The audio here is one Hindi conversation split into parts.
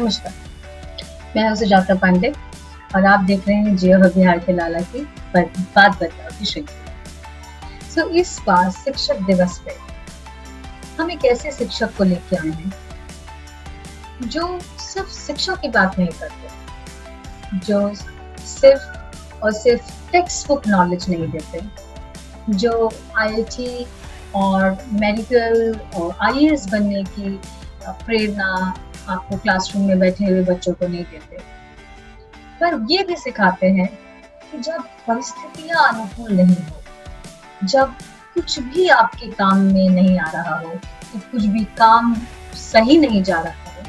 नमस्कार, मैं हूं सुजाता पांडे और आप देख रहे हैं जियो बिहार के लाला की बात बदलाव की श्रृंखला। सो इस बार शिक्षक दिवस पे हम एक ऐसे शिक्षक को लेके आए हैं जो सिर्फ शिक्षा की बात नहीं करते, जो सिर्फ और सिर्फ टेक्स्ट बुक नॉलेज नहीं देते, जो आईआईटी और मेडिकल और आईएएस बनने की प्रेरणा आपको क्लासरूम में बैठे हुए बच्चों को नहीं देते, पर ये भी सिखाते हैं कि जब परिस्थितियां अनुकूल नहीं हो, जब कुछ भी आपके काम में नहीं आ रहा हो, तो कुछ भी काम सही नहीं जा रहा हो,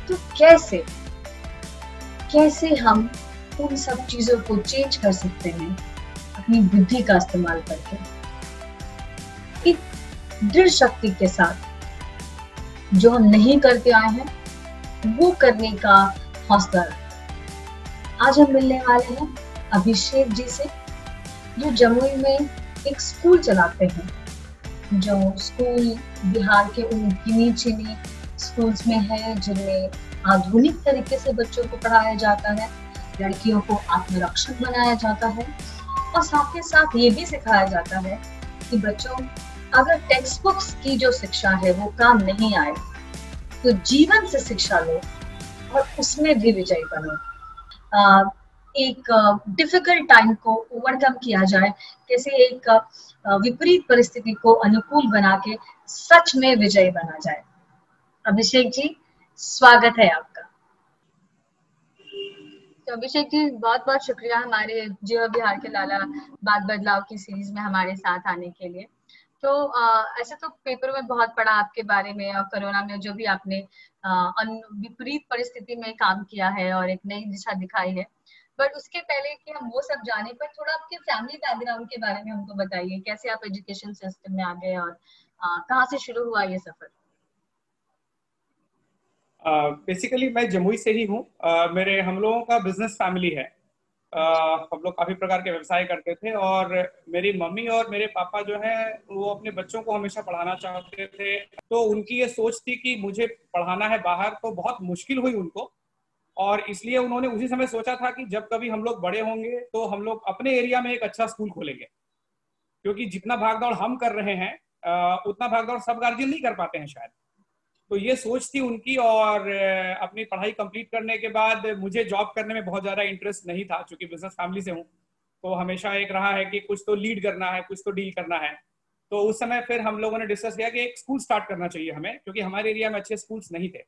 तो कैसे हम उन सब चीजों को चेंज कर सकते हैं अपनी बुद्धि का इस्तेमाल करके, एक दृढ़ शक्ति के साथ जो हम नहीं करके आए हैं वो करने का हौसला रखें। आज हम मिलने वाले हैं अभिषेक जी से, जो जमुई में एक स्कूल चलाते हैं, जो स्कूल बिहार के उन गिनी चुनी स्कूल्स में है जिनमें आधुनिक तरीके से बच्चों को पढ़ाया जाता है, लड़कियों को आत्मरक्षक बनाया जाता है और साथ ही साथ ये भी सिखाया जाता है कि बच्चों, अगर टेक्स्ट बुक्स की जो शिक्षा है वो काम नहीं आए तो जीवन से शिक्षा लो और उसमें भी विजयी बनो। एक डिफिकल्ट टाइम को ओवरकम किया जाए, कैसे एक विपरीत परिस्थिति को अनुकूल बना के सच में विजयी बना जाए। अभिषेक जी, स्वागत है आपका। तो अभिषेक जी, बहुत बहुत शुक्रिया हमारे जियो बिहार के लाला बात बदलाव की सीरीज में हमारे साथ आने के लिए। तो ऐसे तो पेपर में बहुत पढ़ा आपके बारे में और कोरोना में जो भी आपने विपरीत परिस्थिति में काम किया है और एक नई दिशा दिखाई है, पर उसके पहले कि हम वो सब जाने, पर थोड़ा आपके फैमिली बैकग्राउंड के बारे में हमको बताइए, कैसे आप एजुकेशन सिस्टम में आ गए और कहाँ से शुरू हुआ ये सफर। बेसिकली मैं जमुई से ही हूँ। हम लोगों का बिजनेस फैमिली है। हम लोग काफी प्रकार के व्यवसाय करते थे और मेरी मम्मी और मेरे पापा जो है वो अपने बच्चों को हमेशा पढ़ाना चाहते थे। तो उनकी ये सोच थी कि मुझे पढ़ाना है बाहर, तो बहुत मुश्किल हुई उनको, और इसलिए उन्होंने उसी समय सोचा था कि जब कभी हम लोग बड़े होंगे तो हम लोग अपने एरिया में एक अच्छा स्कूल खोलेंगे, क्योंकि जितना भागदौड़ हम कर रहे हैं उतना भागदौड़ सब गार्जियन नहीं कर पाते हैं शायद। तो ये सोच थी उनकी। और अपनी पढ़ाई कंप्लीट करने के बाद मुझे जॉब करने में बहुत ज़्यादा इंटरेस्ट नहीं था, क्योंकि बिजनेस फैमिली से हूँ। तो हमेशा एक रहा है कि कुछ तो लीड करना है, कुछ तो डील करना है। तो उस समय फिर हम लोगों ने डिस्कस किया कि एक स्कूल स्टार्ट करना चाहिए हमें, क्योंकि हमारे एरिया में अच्छे स्कूल्स नहीं थे।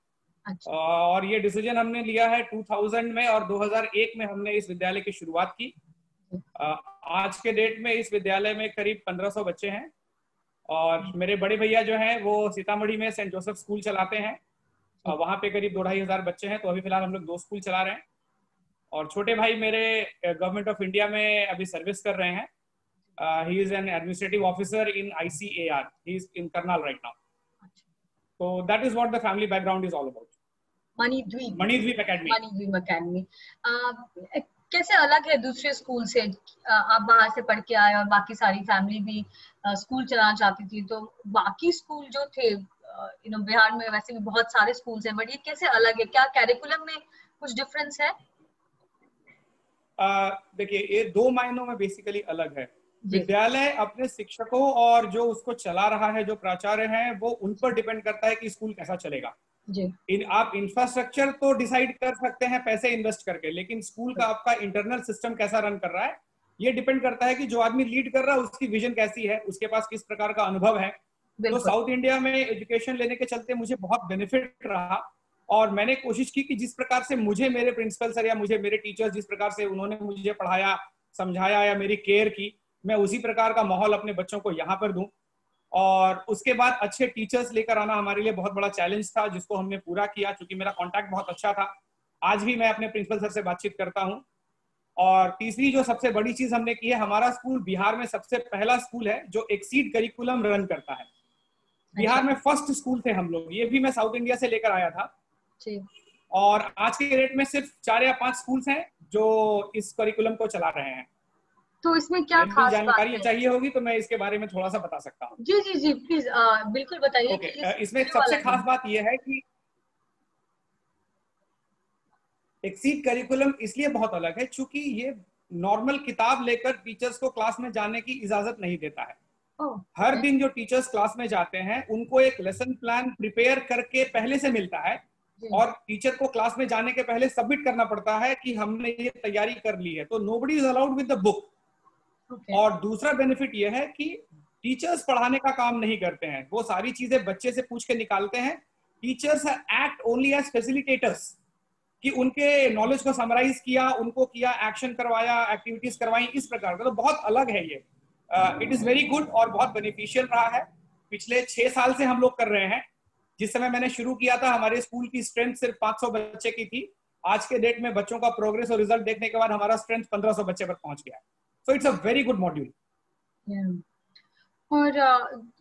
अच्छा। और ये डिसीजन हमने लिया है 2000 में, और 2001 में हमने इस विद्यालय की शुरुआत की। आज के डेट में इस विद्यालय में करीब 1500 बच्चे हैं। और मेरे बड़े भैया जो हैं वो सीतामढ़ी में सेंट जोसेफ स्कूल चलाते हैं, वहाँ पे करीब 2-2,500 बच्चे हैं। तो अभी फिलहाल हम लोग 2 स्कूल चला रहे हैं। और छोटे भाई मेरे गवर्नमेंट ऑफ इंडिया में अभी सर्विस कर रहे हैं। He is an administrative officer in ICAR। He is in Karnal right now. तो that is what the family background is all about. Manidweep academy कैसे अलग है दूसरे स्कूल से? आप बाहर से पढ़ के आए और बाकी सारी फैमिली भी स्कूल चलाना चाहती थी, तो बाकी स्कूल जो थे बिहार में वैसे भी बहुत सारे स्कूल्स हैं, बट ये कैसे अलग है? क्या कैरिकुलम में कुछ डिफरेंस है? देखिए, ये 2 मायनों में बेसिकली अलग है। विद्यालय अपने शिक्षकों और जो उसको चला रहा है, जो प्राचार्य हैं, वो उन पर डिपेंड करता है कि स्कूल कैसा चलेगा। आप इंफ्रास्ट्रक्चर तो डिसाइड कर सकते हैं पैसे इन्वेस्ट करके, लेकिन स्कूल का आपका इंटरनल सिस्टम कैसा रन कर रहा है ये डिपेंड करता है कि जो आदमी लीड कर रहा है उसकी विजन कैसी है, उसके पास किस प्रकार का अनुभव है। तो साउथ इंडिया में एजुकेशन लेने के चलते मुझे बहुत बेनिफिट रहा, और मैंने कोशिश की कि जिस प्रकार से मुझे मेरे प्रिंसिपल सर या मुझे मेरे टीचर्स जिस प्रकार से उन्होंने मुझे पढ़ाया, समझाया या मेरी केयर की, मैं उसी प्रकार का माहौल अपने बच्चों को यहाँ पर दूं। और उसके बाद अच्छे टीचर्स लेकर आना हमारे लिए बहुत बड़ा चैलेंज था, जिसको हमने पूरा किया, क्योंकि मेरा कॉन्टैक्ट बहुत अच्छा था। आज भी मैं अपने प्रिंसिपल सर से बातचीत करता हूँ। और तीसरी जो सबसे बड़ी चीज हमने की है, हमारा स्कूल बिहार में सबसे पहला स्कूल है जो एक्सीड करिकुलम रन करता है। बिहार में फर्स्ट स्कूल थे हम लोग, ये भी मैं साउथ इंडिया से लेकर आया था। और आज के डेट में सिर्फ 4 या 5 स्कूल्स हैं जो इस करिकुलम को चला रहे हैं। तो इसमें क्या खास जानकारी चाहिए होगी तो मैं इसके बारे में थोड़ा सा बता सकता हूँ। जी जी जी, प्लीज बिल्कुल बताइए। इसमें सबसे खास बात यह है कि एक्सीड करिकुलम इसलिए बहुत अलग है क्योंकि ये नॉर्मल किताब लेकर टीचर्स को क्लास में जाने की इजाजत नहीं देता है। हर दिन जो टीचर्स क्लास में जाते हैं उनको एक लेसन प्लान प्रिपेयर करके पहले से मिलता है और टीचर को क्लास में जाने के पहले सबमिट करना पड़ता है कि हमने ये तैयारी कर ली है। तो nobody is allowed with the book. और दूसरा बेनिफिट ये है कि टीचर्स पढ़ाने का काम नहीं करते हैं, वो सारी चीजें बच्चे से पूछ के निकालते हैं। Teachers act only as facilitators, कि उनके नॉलेज को समराइज किया, उनको किया, एक्शन करवाया, एक्टिविटीज करवाई, इस प्रकार का। तो बहुत अलग है ये। इट इज वेरी गुड और बहुत बेनिफिशियल रहा है। पिछले 6 साल से हम लोग कर रहे हैं। जिस समय मैंने शुरू किया था हमारे स्कूल की स्ट्रेंथ सिर्फ 500 बच्चे की थी। आज के डेट में बच्चों का प्रोग्रेस और रिजल्ट देखने के बाद हमारा स्ट्रेंथ 1500 बच्चे पर पहुंच गया है। So it's a very good module. और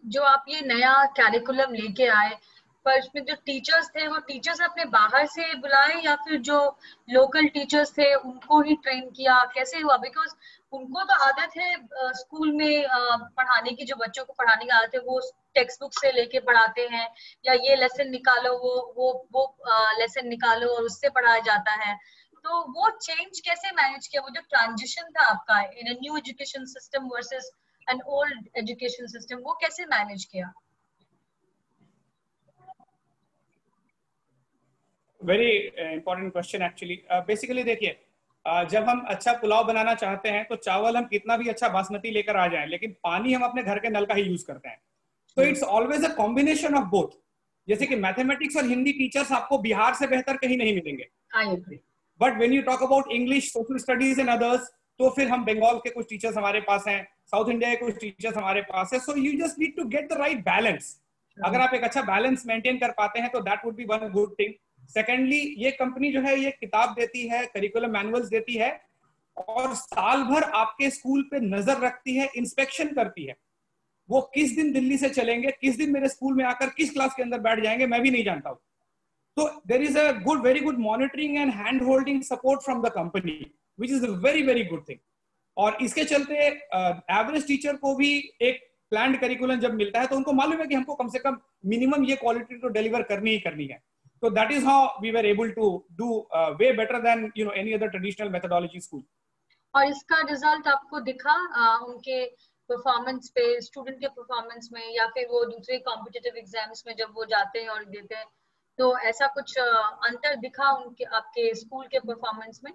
जो आप ये नया कैरिकुलम लेके आए, पर इसमें जो टीचर्स थे वो टीचर्स अपने बाहर से बुलाए या फिर जो लोकल टीचर्स थे उनको ही ट्रेन किया, कैसे हुआ? बिकॉज उनको तो आदत है स्कूल में पढ़ाने की, जो बच्चों को पढ़ाने की आदत है वो टेक्स्ट बुक से लेके पढ़ाते हैं, या ये लेसन निकालो वो लेसन निकालो और उससे पढ़ाया जाता है। तो वो चेंज कैसे मैनेज किया, वो जो ट्रांजिशन था आपका in new education system versus an old education system, वो कैसे मैनेज किया? Very important question actually. Basically देखिए, जब हम अच्छा पुलाव बनाना चाहते हैं तो चावल हम कितना भी अच्छा बासमती लेकर आ जाएं, लेकिन पानी हम अपने घर के नल का ही यूज करते हैं। तो it's always a combination of both. जैसे कि मैथमेटिक्स और हिंदी टीचर्स आपको बिहार से बेहतर कहीं नहीं मिलेंगे, but when you talk about English, social studies and others, तो फिर हम बंगाल के कुछ टीचर्स हमारे पास हैं, साउथ इंडिया के कुछ टीचर्स हमारे पास है। So you just need to get the right balance. अगर आप एक अच्छा बैलेंस मेंटेन कर पाते हैं तो that would be one good thing. Secondly, ये कंपनी जो है ये किताब देती है, करिकुलम मैनुअल्स देती है, और साल भर आपके स्कूल पे नजर रखती है, इंस्पेक्शन करती है। वो किस दिन दिल्ली से चलेंगे, किस दिन मेरे स्कूल में आकर किस क्लास के अंदर बैठ जाएंगे, मैं भी नहीं जानता हूं। तो there is a good, very good monitoring and hand holding support from the company, which is a very very good thing. और इसके चलते एवरेज टीचर को भी एक प्लान्ड करिकुलम जब मिलता है तो उनको मालूम है कि हमको कम से कम मिनिमम ये क्वालिटी तो डिलीवर करनी ही करनी है। So that is how we were able to do way better than any other traditional methodology school. और इसका रिजल्ट आपको दिखा उनके परफॉर्मेंस पे, स्टूडेंट के परफॉर्मेंस में, या फिर वो दूसरे कॉम्पिटिटिव एग्जाम्स में जब वो जाते हैं और देते हैं तो ऐसा कुछ अंतर दिखा उनके आपके स्कूल के परफॉर्मेंस में?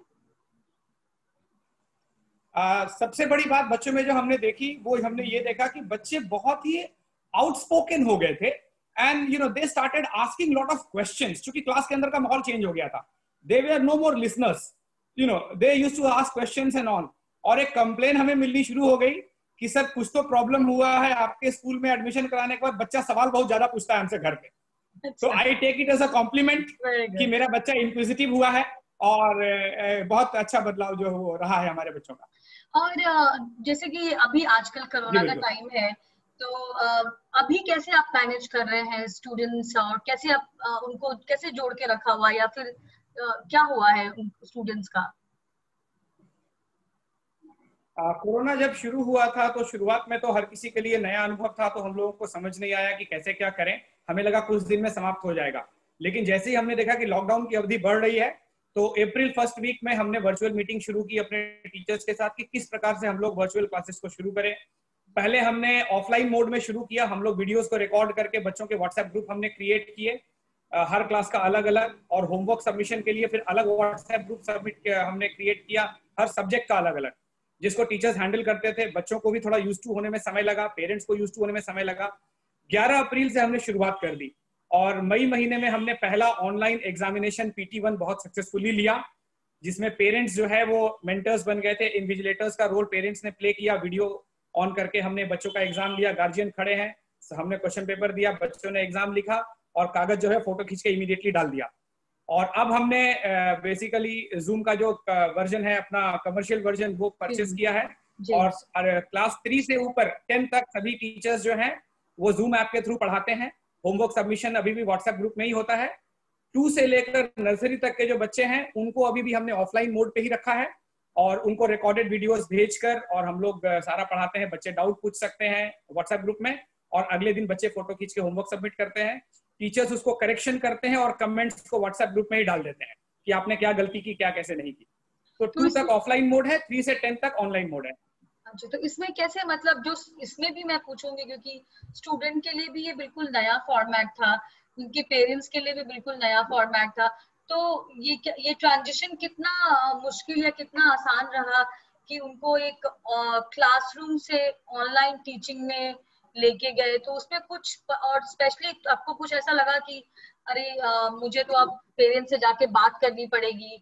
सबसे बड़ी बात बच्चों में जो हमने देखी वो हमने ये देखा कि बच्चे बहुत ही आउटस्पोकन हो गए थे। And they started asking lot of questions, क्योंकि क्लास के अंदर का माहौल चेंज हो गया था। They were no more listeners, they used to ask questions and all। और एक कंप्लेन हमें मिलनी शुरू हो गई कि सर कुछ तो प्रॉब्लम हुआ है आपके स्कूल में, एडमिशन कराने के बाद बच्चा सवाल बहुत ज्यादा पूछता है हमसे घर पे। तो I take it as a compliment कि मेरा बच्चा इंक्विजिटिव हुआ है, और बहुत अच्छा बदलाव जो वो रहा है हमारे बच्चों का। और जैसे कि अभी आजकल कोरोना का टाइम है, तो अभी कैसे आप मैनेज कर रहे हैं स्टूडेंट्स, और कैसे आप उनको कैसे जोड़ के रखा हुआ, या फिर क्या हुआ है स्टूडेंट्स का? कोरोना जब शुरू हुआ था तो शुरुआत में तो हर किसी के लिए नया अनुभव था, तो हम लोगों को समझ नहीं आया कि कैसे क्या करें। हमें लगा कुछ दिन में समाप्त हो जाएगा, लेकिन जैसे ही हमने देखा कि लॉकडाउन की अवधि बढ़ रही है तो अप्रैल फर्स्ट वीक में हमने वर्चुअल मीटिंग शुरू की अपने टीचर्स के साथ कि किस प्रकार से हम लोग वर्चुअल क्लासेस को शुरू करें। पहले हमने ऑफलाइन मोड में शुरू किया, हम लोग वीडियोस को रिकॉर्ड करके बच्चों के व्हाट्सएप ग्रुप हमने क्रिएट किए, हर क्लास का अलग अलग, और होमवर्क सबमिशन के लिए फिर अलग व्हाट्सएप ग्रुप हमने क्रिएट किया, हर सब्जेक्ट का अलग अलग, जिसको टीचर्स हैंडल करते थे। बच्चों को भी थोड़ा यूज टू होने में समय लगा, पेरेंट्स को यूज टू होने में समय लगा। 11 अप्रैल से हमने शुरुआत कर दी, और मई महीने में हमने पहला ऑनलाइन एग्जामिनेशन PT1 बहुत सक्सेसफुली लिया, जिसमें पेरेंट्स जो है वो मेंटर्स बन गए थे। इन्विजिलेटर्स का रोल पेरेंट्स ने प्ले किया, वीडियो ऑन करके हमने बच्चों का एग्जाम लिया, गार्जियन खड़े हैं, हमने क्वेश्चन पेपर दिया, बच्चों ने एग्जाम लिखा, और कागज जो है फोटो खींच के इमीडिएटली डाल दिया। और अब हमने बेसिकली जूम का जो वर्जन है, अपना कमर्शियल वर्जन, वो परचेज किया है, और क्लास 3 से ऊपर 10 तक सभी टीचर्स जो हैं वो जूम ऐप के थ्रू पढ़ाते हैं। होमवर्क सबमिशन अभी भी व्हाट्सएप ग्रुप में ही होता है। 2 से लेकर नर्सरी तक के जो बच्चे हैं उनको अभी भी हमने ऑफलाइन मोड पे ही रखा है, और उनको रिकॉर्डेड वीडियोस भेजकर और हम लोग सारा पढ़ाते हैं। बच्चे डाउट पूछ सकते हैं व्हाट्सएप ग्रुप में, और अगले दिन बच्चे फोटो खींच के होमवर्क सबमिट करते हैं, टीचर्स उसको करेक्शन करते हैं और कमेंट्स को व्हाट्सएप ग्रुप में ही डाल देते हैं। कि आपने क्या गलती की, क्या कैसे नहीं की। तो 2 तक ऑफलाइन मोड है, 3 से 10 तक ऑनलाइन मोड है। अच्छा, तो इसमें कैसे, मतलब जो इसमें भी मैं पूछूंगी क्योंकि स्टूडेंट के लिए भी ये बिल्कुल नया फॉर्मेट था, उनके पेरेंट्स के लिए भी बिल्कुल नया फॉर्मेट था, तो ये ट्रांजिशन कितना मुश्किल या कितना आसान रहा कि उनको एक क्लासरूम से ऑनलाइन टीचिंग में लेके गए, तो उसमें कुछ, और स्पेशली आपको कुछ ऐसा लगा कि अरे मुझे तो अब पेरेंट्स से जाके बात करनी पड़ेगी,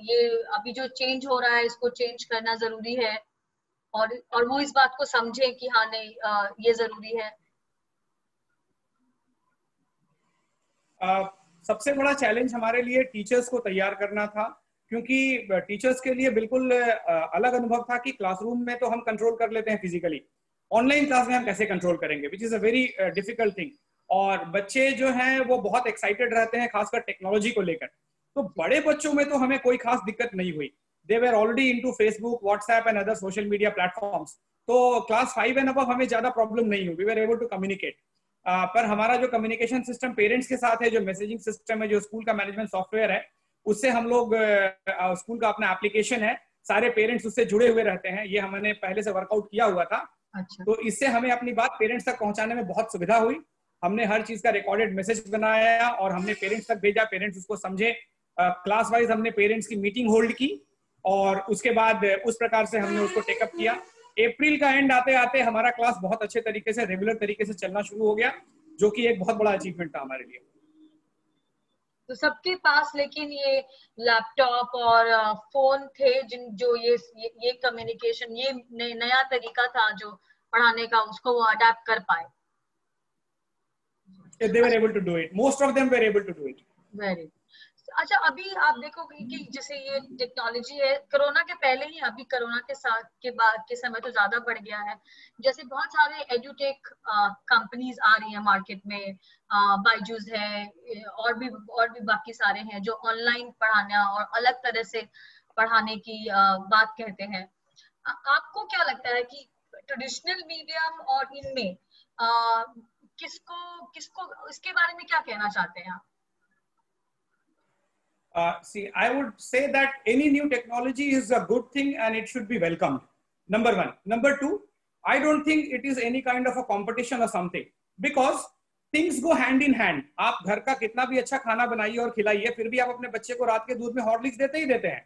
ये अभी जो चेंज हो रहा है इसको चेंज करना जरूरी है, और वो इस बात को समझे कि हाँ नहीं ये जरूरी है? सबसे बड़ा चैलेंज हमारे लिए टीचर्स को तैयार करना था, क्योंकि टीचर्स के लिए बिल्कुल अलग अनुभव था कि क्लासरूम में तो हम कंट्रोल कर लेते हैं फिजिकली, ऑनलाइन क्लास में हम कैसे कंट्रोल करेंगे, विच is a very difficult thing. और बच्चे जो हैं वो बहुत एक्साइटेड रहते हैं, खासकर टेक्नोलॉजी को लेकर। तो बड़े बच्चों में तो हमें कोई खास दिक्कत नहीं हुई, they were already into Facebook, WhatsApp and other social media platforms. तो क्लास 5 एंड अबव हमें ज्यादा प्रॉब्लम नहीं हुई, we were able to communicate. पर हमारा जो कम्युनिकेशन सिस्टम पेरेंट्स के साथ है, जो मैसेजिंग सिस्टम है, जो स्कूल का मैनेजमेंट सॉफ्टवेयर है, उससे हम लोग स्कूल का अपना एप्लीकेशन है, सारे पेरेंट्स उससे जुड़े हुए रहते हैं, ये हमने पहले से वर्कआउट किया हुआ था। अच्छा। तो इससे हमें अपनी बात पेरेंट्स तक पहुंचाने में बहुत सुविधा हुई। हमने हर चीज का रिकॉर्डेड मैसेज बनाया और हमने पेरेंट्स तक भेजा, पेरेंट्स उसको समझे। क्लास वाइज हमने पेरेंट्स की मीटिंग होल्ड की और उसके बाद उस प्रकार से हमने उसको टेकअप किया। अप्रैल का एंड आते आते हमारा क्लास बहुत अच्छे तरीके से, रेगुलर तरीके से चलना शुरू हो गया, जो कि एक बहुत बड़ा अचीवमेंट था हमारे लिए। तो सबके पास लेकिन ये लैपटॉप और फोन थे, जिन जो ये कम्युनिकेशन, ये नया तरीका था जो पढ़ाने का, उसको वो अडेप्ट कर पाए। They were able to do it. Most of them were able to do it. Very. अच्छा, अभी आप देखोगे कि जैसे ये टेक्नोलॉजी है, कोरोना के पहले ही, अभी कोरोना के साथ के बाद के समय तो ज्यादा बढ़ गया है। जैसे बहुत सारे एडुटेक कंपनीज आ रही है मार्केट में, बायजूस है और भी बाकी सारे हैं जो ऑनलाइन पढ़ाना और अलग तरह से पढ़ाने की बात कहते हैं। आपको क्या लगता है कि ट्रेडिशनल मीडियम और इनमें किसको इसके बारे में क्या कहना चाहते हैं आप? See, I would say that any new technology is a good thing and it should be welcomed. Number one. Number two, I don't think it is any kind of a competition or something, because things go hand in hand. आप घर का कितना भी अच्छा खाना बनाइए और खिलाइए, फिर भी आप अपने बच्चे को रात के दूध में हॉर्लिक्स देते ही देते हैं,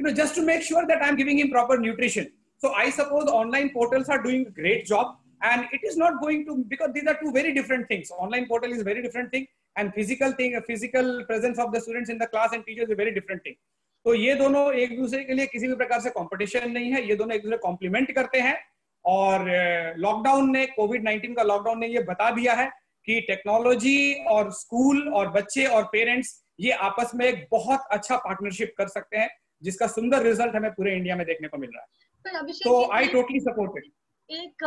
you know, just to make sure that I'm giving him proper nutrition. So I suppose online portals are doing a great job, and it is not going to, because these are two very different things. Online portal is a very different thing, and physical presence of the students in the class and teachers is a very different thing. तो ये दोनों एक दूसरे के लिए किसी भी प्रकार से कंपटीशन नहीं है, ये दोनों एक दूसरे कॉम्प्लीमेंट करते हैं। और लॉकडाउन ने, कोविड-19 का लॉकडाउन ने ये बता दिया है कि टेक्नोलॉजी और स्कूल और बच्चे और पेरेंट्स ये आपस में एक बहुत अच्छा पार्टनरशिप कर सकते हैं, जिसका सुंदर रिजल्ट हमें पूरे इंडिया में देखने को मिल रहा है। तो आई टोटली सपोर्ट इट। एक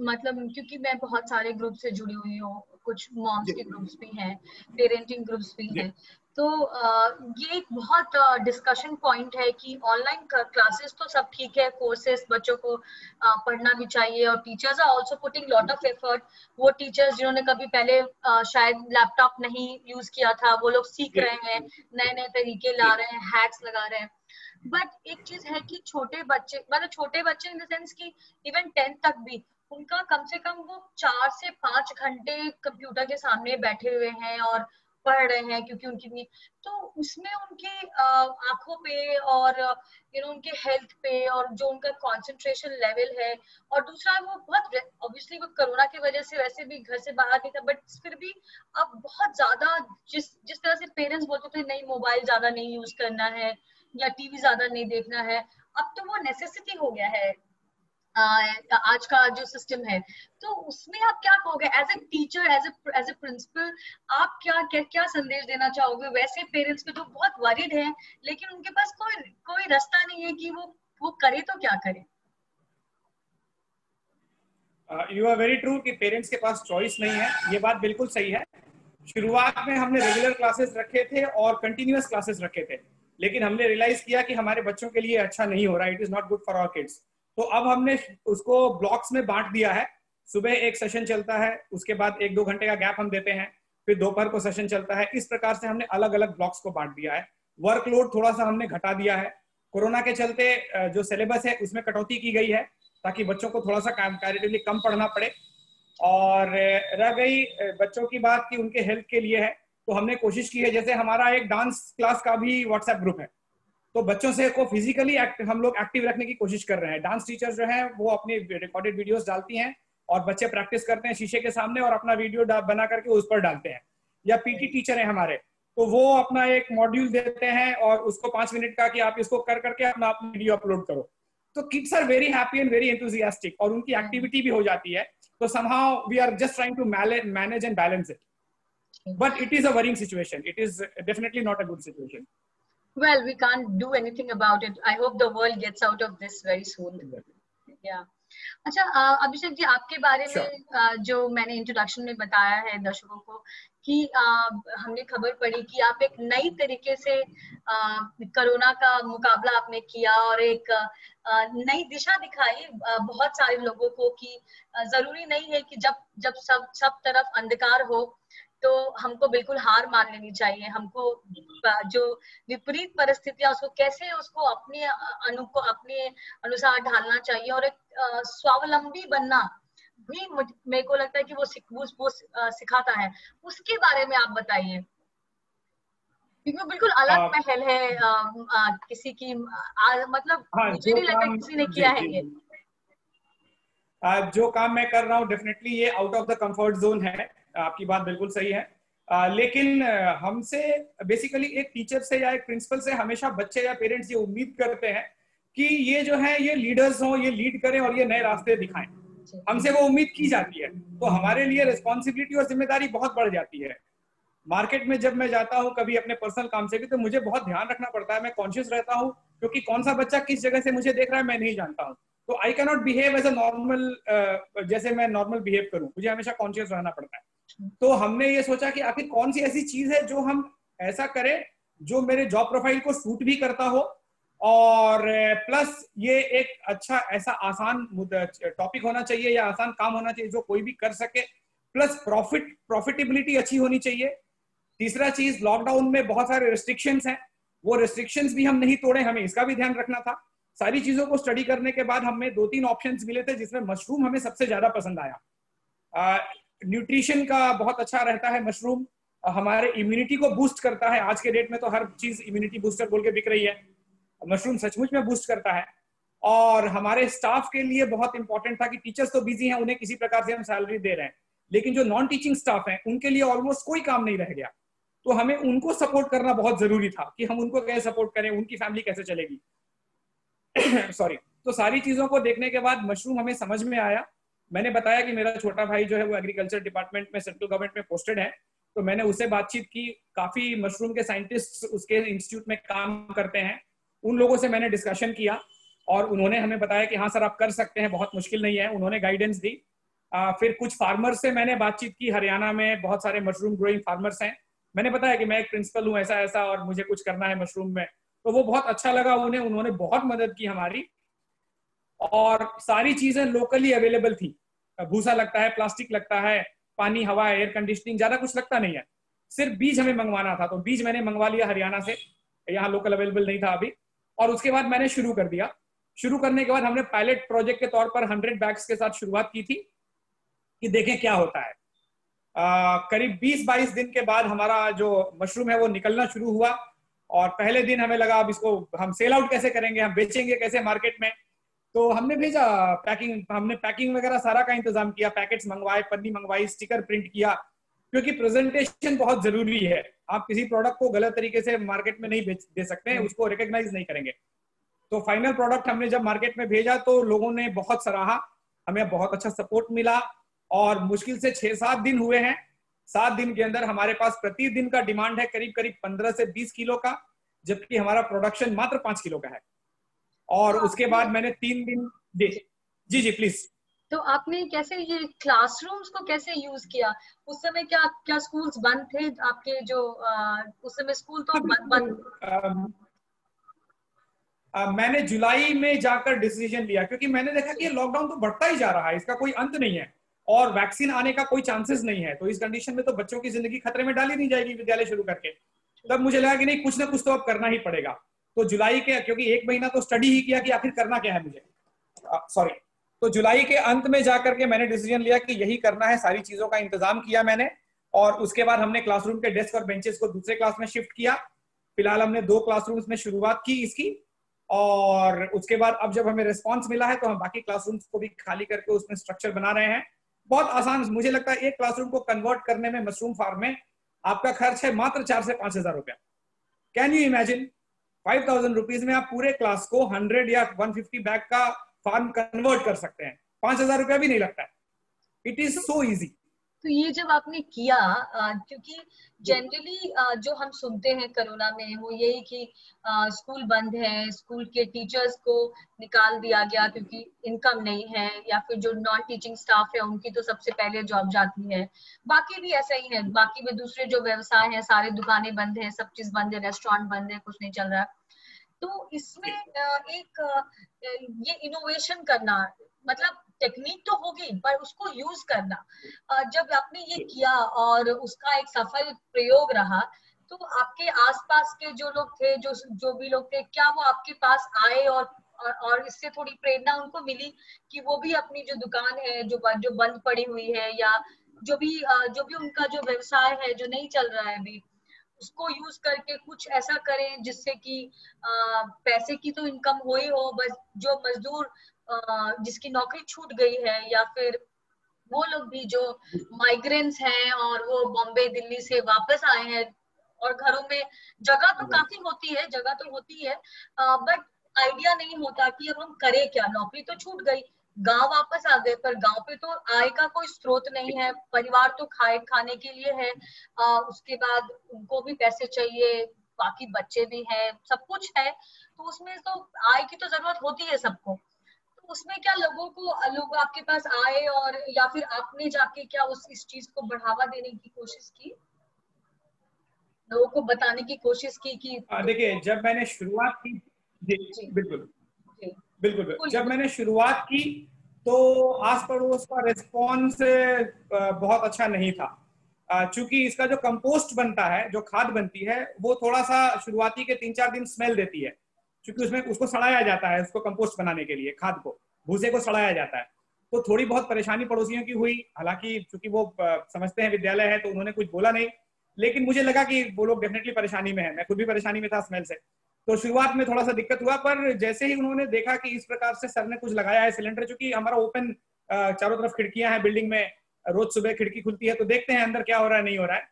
मतलब क्योंकि मैं बहुत सारे ग्रुप से जुड़ी हुई हूँ, कुछ मॉम्स के ग्रुप्स भी हैं, पेरेंटिंग ग्रुप्स भी हैं, तो ये एक बहुत डिस्कशन पॉइंट है कि ऑनलाइन क्लासेस तो सब ठीक है, कोर्सेस बच्चों को पढ़ना भी चाहिए और teachers are also putting lot of effort. वो टीचर्स जिन्होंने कभी पहले शायद लैपटॉप नहीं यूज किया था, वो लोग सीख रहे हैं, नए नए तरीके ला रहे हैं, हैक्स लगा रहे हैं। बट एक चीज है कि छोटे बच्चे, मतलब छोटे बच्चे इन द सेंस कि इवन 10th तक भी उनका कम से कम वो 4 से 5 घंटे कंप्यूटर के सामने बैठे हुए हैं और पढ़ रहे हैं, क्योंकि उनकी, तो उसमें उनकी आंखों पे और उनके हेल्थ पे और जो उनका कंसंट्रेशन लेवल है, और दूसरा वो बहुत ऑब्वियसली वो कोरोना की वजह से वैसे भी घर से बाहर नहीं था, बट फिर भी अब बहुत ज्यादा जिस तरह से पेरेंट्स बोलते थे नहीं मोबाइल ज्यादा नहीं यूज करना है या टीवी ज्यादा नहीं देखना है, अब तो वो नेसेसिटी हो गया है आज का जो सिस्टम है। तो उसमें आप क्या कहोगे as a teacher, as a principal, आप क्या संदेश देना चाहोगे वैसे पेरेंट्स को जो बहुत वरीड हैं लेकिन उनके पास कोई रास्ता नहीं है कि वो करे तो क्या करे? यू आर वेरी ट्रू कि पेरेंट्स के पास चॉइस नहीं है, ये बात बिल्कुल सही है। शुरुआत में हमने रेगुलर क्लासेस रखे थे और कंटिन्यूअस क्लासेस रखे थे, लेकिन हमने रियलाइज किया कि हमारे बच्चों के लिए अच्छा नहीं हो रहा, it is not good for our kids. तो अब हमने उसको ब्लॉक्स में बांट दिया है। सुबह एक सेशन चलता है, उसके बाद 1-2 घंटे का गैप हम देते हैं, फिर दोपहर को सेशन चलता है। इस प्रकार से हमने अलग अलग ब्लॉक्स को बांट दिया है। वर्कलोड थोड़ा सा हमने घटा दिया है। कोरोना के चलते जो सिलेबस है उसमें कटौती की गई है ताकि बच्चों को थोड़ा सा कंपैरेटिवली कम पढ़ना पड़े। और रह गई बच्चों की बात कि उनके हेल्थ के लिए है, तो हमने कोशिश की है, जैसे हमारा एक डांस क्लास का भी व्हाट्सएप ग्रुप है, तो बच्चों से को फिजिकली हम लोग एक्टिव रखने की कोशिश कर रहे हैं। डांस टीचर जो है वो अपनी रिकॉर्डेड वीडियोस डालती हैं और बच्चे प्रैक्टिस करते हैं शीशे के सामने और अपना वीडियो बना करके उस पर डालते हैं। या पीटी टीचर है हमारे, तो वो अपना एक मॉड्यूल देते हैं और उसको 5 मिनट का कि आप इसको कर करके अपना वीडियो अपलोड करो। तो kids are very happy and very enthusiastic और उनकी एक्टिविटी भी हो जाती है। तो somehow we are just trying to manage and balance it, but it is a worrying situation. It is definitely not a good situation. Well, we can't do anything about it. I hope the world gets out of this very soon. Yeah. अच्छा, अभिषेक जी, आपके बारे में जो मैंने इंट्रोडक्शन में बताया है दर्शकों को कि हमने खबर पड़ी कि आप एक नई तरीके से कोरोना का मुकाबला आपने किया और एक नई दिशा दिखाई बहुत सारे लोगों को कि जरूरी नहीं है कि जब सब तरफ अंधकार हो तो हमको बिल्कुल हार मान लेनी चाहिए। हमको जो विपरीत परिस्थितियां उसको कैसे उसको अपने अनुसार ढालना चाहिए और एक स्वावलंबी बनना भी मेरे को लगता है कि वो सिखाता है। उसके बारे में आप बताइए, क्योंकि बिल्कुल अलग पहल है किसी की मतलब मुझे नहीं लगता किसी ने किया है ये। जो काम मैं कर रहा हूँ डेफिनेटली ये out of the comfort zone है, आपकी बात बिल्कुल सही है। लेकिन हमसे बेसिकली एक टीचर से या एक प्रिंसिपल से हमेशा बच्चे या पेरेंट्स ये उम्मीद करते हैं कि ये जो है ये लीडर्स हों, ये लीड करें और ये नए रास्ते दिखाएं। हमसे वो उम्मीद की जाती है, तो हमारे लिए रिस्पॉन्सिबिलिटी और जिम्मेदारी बहुत बढ़ जाती है। मार्केट में जब मैं जाता हूँ कभी अपने पर्सनल काम से भी, तो मुझे बहुत ध्यान रखना पड़ता है, मैं कॉन्शियस रहता हूँ क्योंकि कौन सा बच्चा किस जगह से मुझे देख रहा है मैं नहीं जानता हूँ। तो I can not behave as a normal, जैसे मैं नॉर्मल बिहेव करूँ, मुझे हमेशा कॉन्शियस रहना पड़ता है। तो हमने ये सोचा कि आखिर कौन सी ऐसी चीज है जो हम ऐसा करें जो मेरे जॉब प्रोफाइल को सूट भी करता हो और प्लस ये एक अच्छा ऐसा आसान टॉपिक होना चाहिए या आसान काम होना चाहिए जो कोई भी कर सके, प्लस प्रॉफिटेबिलिटी अच्छी होनी चाहिए। तीसरा चीज, लॉकडाउन में बहुत सारे रिस्ट्रिक्शंस हैं, वो रिस्ट्रिक्शंस भी हम नहीं तोड़े, हमें इसका भी ध्यान रखना था। सारी चीजों को स्टडी करने के बाद हमें 2-3 ऑप्शंस मिले थे जिसमें मशरूम हमें सबसे ज्यादा पसंद आया। न्यूट्रिशन का बहुत अच्छा रहता है मशरूम, हमारे इम्यूनिटी को बूस्ट करता है। आज के डेट में तो हर चीज इम्यूनिटी बूस्टर बोल के बिक रही है, मशरूम सचमुच में बूस्ट करता है। और हमारे स्टाफ के लिए बहुत इंपॉर्टेंट था कि टीचर्स तो बिजी हैं, उन्हें किसी प्रकार से हम सैलरी दे रहे हैं, लेकिन जो नॉन टीचिंग स्टाफ है उनके लिए ऑलमोस्ट कोई काम नहीं रह गया। तो हमें उनको सपोर्ट करना बहुत जरूरी था कि हम उनको कैसे सपोर्ट करें, उनकी फैमिली कैसे चलेगी। सॉरी। तो सारी चीजों को देखने के बाद मशरूम हमें समझ में आया। मैंने बताया कि मेरा छोटा भाई जो है वो एग्रीकल्चर डिपार्टमेंट में सेंट्रल गवर्नमेंट में पोस्टेड है, तो मैंने उससे बातचीत की। काफी मशरूम के साइंटिस्ट उसके इंस्टीट्यूट में काम करते हैं, उन लोगों से मैंने डिस्कशन किया और उन्होंने हमें बताया कि हाँ सर आप कर सकते हैं, बहुत मुश्किल नहीं है। उन्होंने गाइडेंस दी। फिर कुछ फार्मर्स से मैंने बातचीत की, हरियाणा में बहुत सारे मशरूम ग्रोइंग फार्मर्स हैं। मैंने बताया कि मैं एक प्रिंसिपल हूँ ऐसा ऐसा और मुझे कुछ करना है मशरूम में, तो वो बहुत अच्छा लगा उन्हें, उन्होंने बहुत मदद की हमारी। और सारी चीजें लोकली अवेलेबल थी, भूसा लगता है, प्लास्टिक लगता है, पानी, हवा, एयर कंडीशनिंग, ज्यादा कुछ लगता नहीं है। सिर्फ बीज हमें मंगवाना था, तो बीज मैंने मंगवा लिया हरियाणा से, यहाँ लोकल अवेलेबल नहीं था अभी। और उसके बाद मैंने शुरू कर दिया। शुरू करने के बाद हमने पायलट प्रोजेक्ट के तौर पर 100 बैग्स के साथ शुरुआत की थी कि देखें क्या होता है। करीब 20-22 दिन के बाद हमारा जो मशरूम है वो निकलना शुरू हुआ और पहले दिन हमें लगा अब इसको हम सेल आउट कैसे करेंगे, हम बेचेंगे कैसे मार्केट में। तो हमने भेजा हमने पैकिंग वगैरह सारा का इंतजाम किया, पैकेट्स मंगवाए, पन्नी मंगवाई, स्टिकर प्रिंट किया, क्योंकि प्रेजेंटेशन बहुत जरूरी है। आप किसी प्रोडक्ट को गलत तरीके से मार्केट में नहीं दे सकते हैं, उसको रिकॉग्नाइज नहीं करेंगे। तो फाइनल प्रोडक्ट हमने जब मार्केट में भेजा तो लोगों ने बहुत सराहा, हमें बहुत अच्छा सपोर्ट मिला और मुश्किल से 6-7 दिन हुए हैं। 7 दिन के अंदर हमारे पास प्रतिदिन का डिमांड है करीब 15 से 20 किलो का, जबकि हमारा प्रोडक्शन मात्र 5 किलो का है। और उसके बाद मैंने 3 दिन जी जी प्लीज। तो आपने कैसे ये क्लासरूम्स को कैसे यूज किया? उस समय क्या स्कूल्स बंद थे आपके? जो उस समय स्कूल तो बंद मैंने जुलाई में जाकर डिसीजन लिया, क्योंकि मैंने देखा कि ये लॉकडाउन तो बढ़ता ही जा रहा है, इसका कोई अंत नहीं है। और वैक्सीन आने का कोई चांसेस नहीं है, तो इस कंडीशन में तो बच्चों की जिंदगी खतरे में डाली नहीं जाएगी विद्यालय शुरू करके। तब मुझे लगा कि नहीं, कुछ ना कुछ तो अब करना ही पड़ेगा। तो जुलाई के, क्योंकि 1 महीना तो स्टडी ही किया कि आखिर करना क्या है मुझे, सॉरी, तो जुलाई के अंत में जाकर के मैंने डिसीजन लिया कि यही करना है। सारी चीजों का इंतजाम किया मैंने, और उसके बाद हमने क्लासरूम के डेस्क और बेंचेस को दूसरे क्लास में शिफ्ट किया। फिलहाल हमने 2 क्लासरूम्स में शुरुआत की इसकी, और उसके बाद अब जब हमें रिस्पांस मिला है तो हम बाकी क्लासरूम्स को भी खाली करके उसमें स्ट्रक्चर बना रहे हैं। बहुत आसान, मुझे लगता है एक क्लासरूम को कन्वर्ट करने में मशरूम फार्म में आपका खर्च है मात्र 4 से 5 हजार रुपया। कैन यू इमेजिन, 5,000 रुपीज में आप पूरे क्लास को 100 या 150 बैग का फार्म कन्वर्ट कर सकते हैं। 5,000 रुपया भी नहीं लगता है। It is so easy. तो ये जब आपने किया, क्योंकि जनरली जो हम सुनते हैं कोरोना में वो यही कि स्कूल बंद है, स्कूल के टीचर्स को निकाल दिया गया क्योंकि इनकम नहीं है, या फिर जो नॉन टीचिंग स्टाफ है उनकी तो सबसे पहले जॉब जाती है। बाकी भी ऐसा ही है, बाकी में दूसरे जो व्यवसाय हैं सारे दुकानें बंद है, सब चीज बंद है, रेस्टोरेंट बंद है, कुछ नहीं चल रहा है। तो इसमें ये इनोवेशन करना, मतलब टेक्निक तो होगी पर उसको यूज करना, जब आपने ये किया और उसका एक सफल प्रयोग रहा, तो आपके आसपास के जो लोग थे, जो भी लोग थे, क्या वो आपके पास आए और इससे थोड़ी प्रेरणा उनको मिली कि वो भी अपनी जो दुकान है जो बंद पड़ी हुई है, या जो भी उनका जो व्यवसाय है जो नहीं चल रहा है अभी, उसको यूज करके कुछ ऐसा करें जिससे कि पैसे की तो इनकम हो ही हो, बस जो मजदूर जिसकी नौकरी छूट गई है, या फिर वो लोग भी जो माइग्रेंट्स हैं और वो बॉम्बे दिल्ली से वापस आए हैं, और घरों में जगह तो काफी होती है, जगह तो होती है, बट आइडिया नहीं होता कि अब हम करें क्या। नौकरी तो छूट गई, गांव वापस आ गए, पर गांव पे तो आय का कोई स्रोत नहीं है, परिवार तो खाने के लिए है, उसके बाद उनको भी पैसे चाहिए, बाकी बच्चे भी हैं, सब कुछ है, तो उसमें तो आय की तो जरूरत होती है सबको। तो उसमें क्या लोग आपके पास आए, और या फिर आपने जाके क्या इस चीज को बढ़ावा देने की कोशिश की, लोगों को बताने की कोशिश की कि देखिए, जब मैंने शुरुआत की, जी बिल्कुल बिल्कुल, जब मैंने शुरुआत की तो आस पड़ोस का रिस्पॉन्स बहुत अच्छा नहीं था, चूंकि इसका जो कंपोस्ट बनता है, जो खाद बनती है, वो थोड़ा सा शुरुआती के 3-4 दिन स्मेल देती है, क्योंकि उसमें उसको सड़ाया जाता है, उसको कंपोस्ट बनाने के लिए खाद को, भूसे को सड़ाया जाता है। तो थोड़ी बहुत परेशानी पड़ोसियों की हुई, हालांकि चूंकि वो समझते हैं विद्यालय है तो उन्होंने कुछ बोला नहीं, लेकिन मुझे लगा कि वो लोग डेफिनेटली परेशानी में है, मैं खुद भी परेशानी में था स्मेल से। तो शुरुआत में थोड़ा सा दिक्कत हुआ, पर जैसे ही उन्होंने देखा कि इस प्रकार से सर ने कुछ लगाया है सिलेंडर, चूंकि हमारा ओपन चारों तरफ खिड़कियां हैं बिल्डिंग में, रोज सुबह खिड़की खुलती है तो देखते हैं अंदर क्या हो रहा है, नहीं हो रहा है।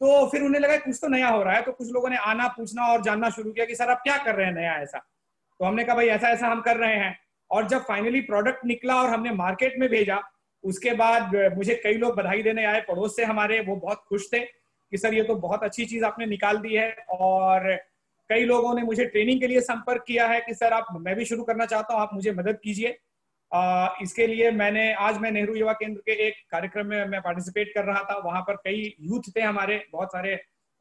तो फिर उन्हें लगा कुछ तो नया हो रहा है, तो कुछ लोगों ने आना, पूछना और जानना शुरू किया कि सर आप क्या कर रहे हैं नया ऐसा। तो हमने कहा भाई ऐसा ऐसा हम कर रहे हैं। और जब फाइनली प्रोडक्ट निकला और हमने मार्केट में भेजा, उसके बाद मुझे कई लोग बधाई देने आए पड़ोस से हमारे, वो बहुत खुश थे कि सर ये तो बहुत अच्छी चीज आपने निकाल दी है। और कई लोगों ने मुझे ट्रेनिंग के लिए संपर्क किया है कि सर मैं भी शुरू करना चाहता हूँ, आप मुझे मदद कीजिए। इसके लिए मैं नेहरू युवा केंद्र के एक कार्यक्रम में मैं पार्टिसिपेट कर रहा था, वहां पर कई यूथ थे हमारे, बहुत सारे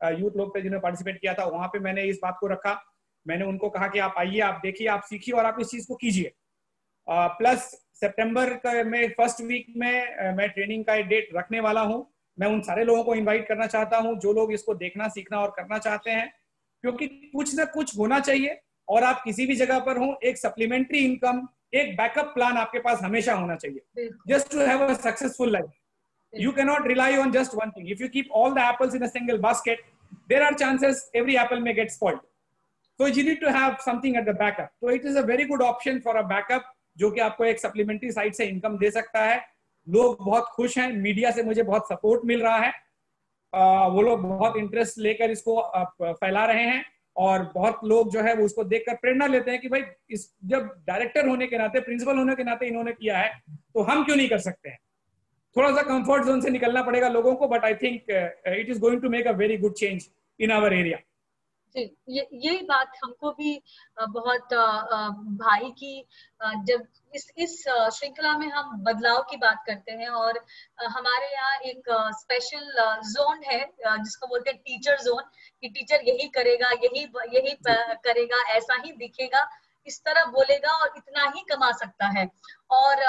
यूथ लोग थे जिन्होंने पार्टिसिपेट किया था। वहां पे मैंने इस बात को रखा, मैंने उनको कहा कि आप आइए, आप देखिए, आप सीखिए और आप इस चीज को कीजिए। प्लस सितंबर में फर्स्ट वीक में मैं ट्रेनिंग का डेट रखने वाला हूँ। मैं उन सारे लोगों को इनवाइट करना चाहता हूँ जो लोग इसको देखना, सीखना और करना चाहते हैं, क्योंकि कुछ ना कुछ होना चाहिए। और आप किसी भी जगह पर हो, एक सप्लीमेंट्री इनकम, एक बैकअप प्लान आपके पास हमेशा होना चाहिए, just to have a successful life. You cannot rely on just one thing. If you keep all the apples in a single basket, there are chances every apple may get spoiled. So you need to have something at the backup. So it is a very good option for a backup, जो कि आपको एक सप्लीमेंट्री साइड से इनकम दे सकता है। लोग बहुत खुश हैं, मीडिया से मुझे बहुत सपोर्ट मिल रहा है, वो लोग बहुत इंटरेस्ट लेकर इसको फैला रहे हैं, और बहुत लोग जो है वो उसको देखकर प्रेरणा लेते हैं कि भाई इस जब डायरेक्टर होने के नाते, प्रिंसिपल होने के नाते इन्होंने किया है तो हम क्यों नहीं कर सकते हैं। थोड़ा सा कंफर्ट जोन से निकलना पड़ेगा लोगों को, but I think it is going to make a very good change in our area. जी, यही बात हमको भी बहुत भाई की, जब इस श्रृंखला में हम बदलाव की बात करते हैं, और हमारे यहाँ एक स्पेशल जोन है जिसको बोलते हैं टीचर जोन, कि टीचर यही करेगा, यही करेगा, ऐसा ही दिखेगा, इस तरह बोलेगा और इतना ही कमा सकता है, और